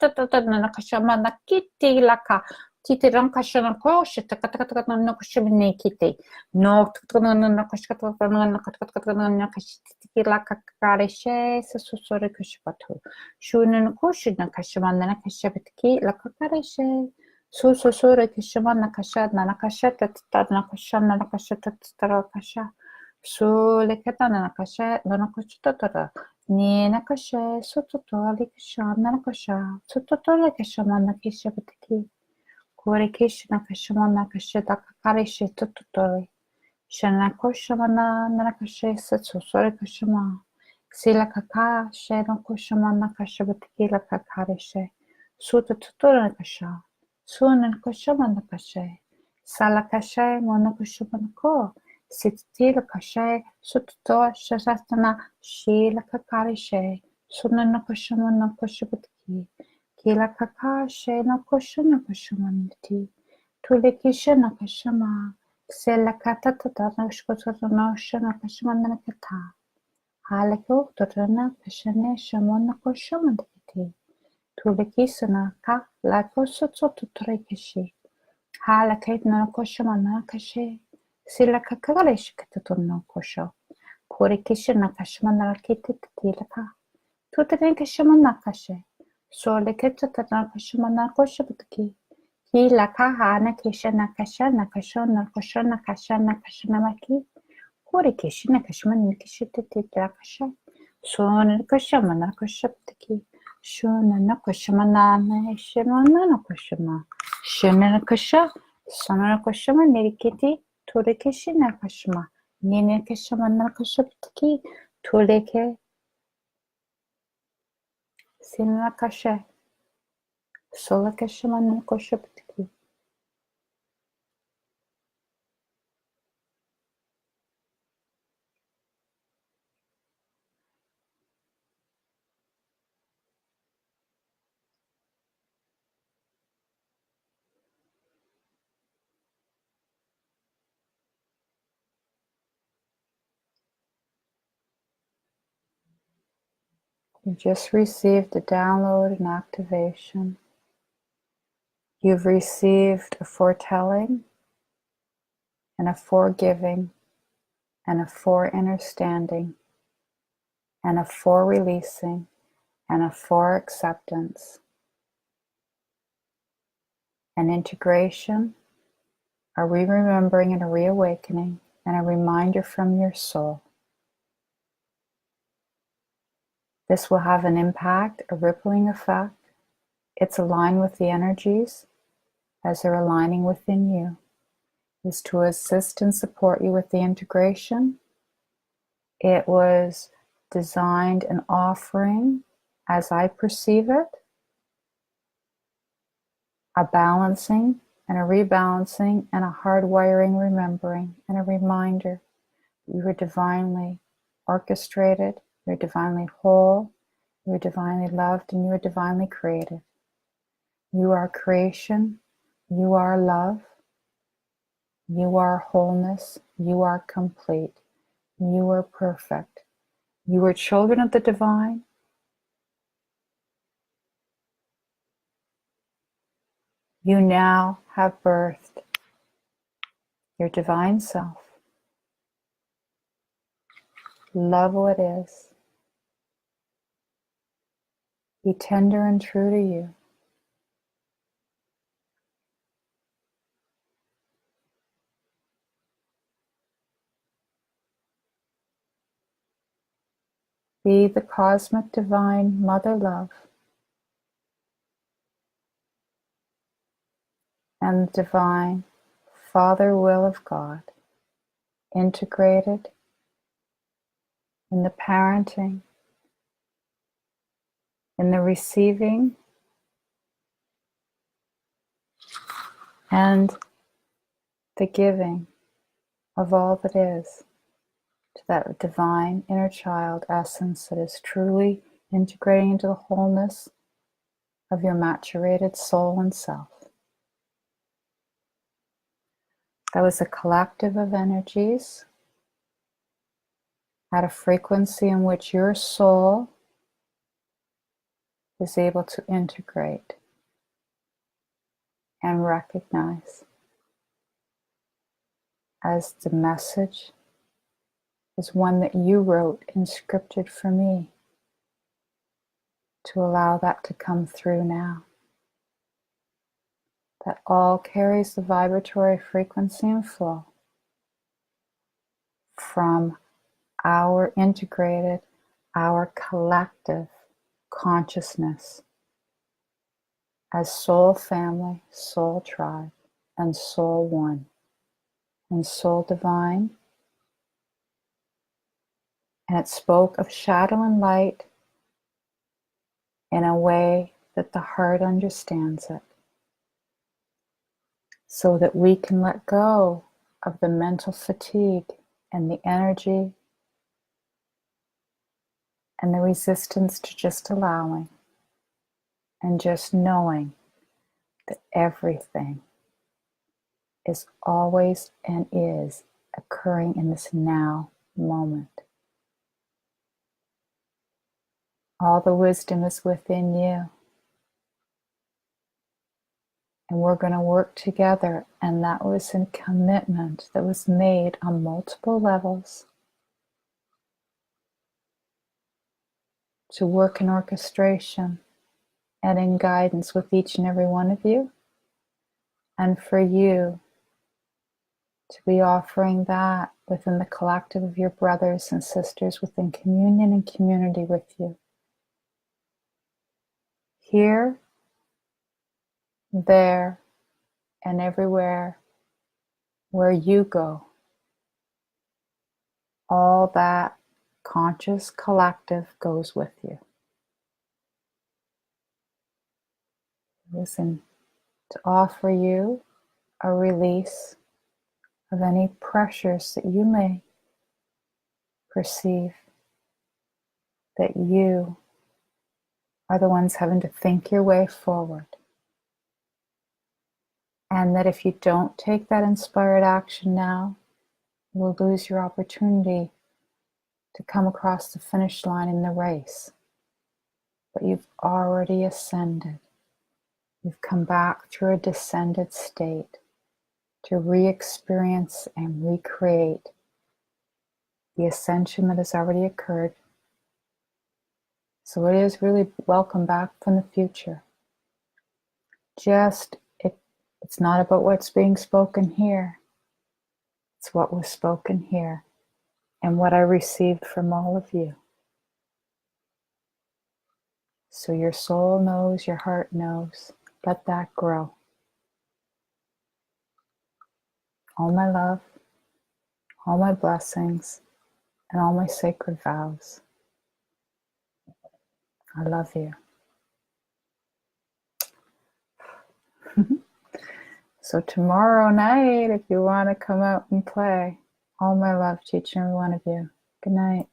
na kasha mana kiti la ka titi ran kasha na ko shita kata kata kata no kasha ne kiti no tukana na kasha kata kata na kata kata kata na kasha titi la ka kare she sa susore kasha patu shuna na kasha na kasha mana na kasha bitki la ka kare she su susore kasha mana kasha na kasha tata na kasha na kasha tata kasha su le katana na kasha na kasha tata ni na kasha su toto le kasha na kasha su toto le kasha na kasha bitki kore kasha na kasha na kasha ta kare she toto le shana kasha na kasha su susore kasha ma sila kaka she na kasha na kasha bitki la kare she su toto le kasha su na kasha na kasha sala kasha mo na kasha na ko Sitila kashe sutto shasatana shila kakarishe sunana kashamana kashabutki kila kakashe na kashana kashamanti tulikisha na kashama sela katatata na shkotata na shana kashamana kata halako totana kashane shamana kashamanti tulikisana ka la kosotso tutrekashi halakait na kashamana kashe sila kakalish katatunno kosho kore kishana kashmana kititilaka tutane kashmana kashe sole ketatana kashmana koshabutki kila kahana kishana kashana kashana maki kore kishana kashmana kishititila kashe son kashamana koshabutki shona kashmana shemana kashma shemana kasha sana kashma nerikiti Tureke nakashma, nene kashama nakashabtiki, tureke sinakashe, sola kashama nakashabtiki. You just received a download and activation. You've received a foretelling and a forgiving and a foreunderstanding and a forereleasing and a foracceptance, an integration, a re-remembering and a reawakening, and a reminder from your soul. This will have an impact, a rippling effect. It's aligned with the energies as they're aligning within you. Is to assist and support you with the integration. It was designed and offering, as I perceive it, a balancing and a rebalancing and a hardwiring, remembering and a reminder that you are divinely orchestrated, you're divinely whole, you're divinely loved, and you are divinely created. You are creation, you are love, you are wholeness, you are complete, you are perfect. You are children of the divine. You now have birthed your divine self. Love what is. Be tender and true to you. Be the cosmic divine mother love and the divine father will of God, integrated in the parenting, in the receiving, and the giving of all that is, to that divine inner child essence that is truly integrating into the wholeness of your maturated soul and self. That was a collective of energies at a frequency in which your soul is able to integrate and recognize as the message is one that you wrote and scripted for me to allow that to come through now. That all carries the vibratory frequency and flow from our integrated, our collective consciousness as soul family, soul tribe, and soul one, and soul divine. And it spoke of shadow and light in a way that the heart understands it, so that we can let go of the mental fatigue and the energy and the resistance to just allowing and just knowing that everything is always and is occurring in this now moment. All the wisdom is within you. And we're going to work together. And that was a commitment that was made on multiple levels to work in orchestration and in guidance with each and every one of you. And for you to be offering that within the collective of your brothers and sisters within communion and community with you. Here, there, and everywhere where you go, all that conscious collective goes with you. Listen, to offer you a release of any pressures that you may perceive that you are the ones having to think your way forward. And that if you don't take that inspired action now, you will lose your opportunity to come across the finish line in the race. but you've already ascended. You've come back to a descended state to re-experience and recreate the ascension that has already occurred. So it is really welcome back from the future. It's not about what's being spoken here. It's what was spoken here and what I received from all of you. So your soul knows, your heart knows. Let that grow. All my love, all my blessings, and all my sacred vows. I love you. So tomorrow night, if you want to come out and play, all my love to each and every one of you. Good night.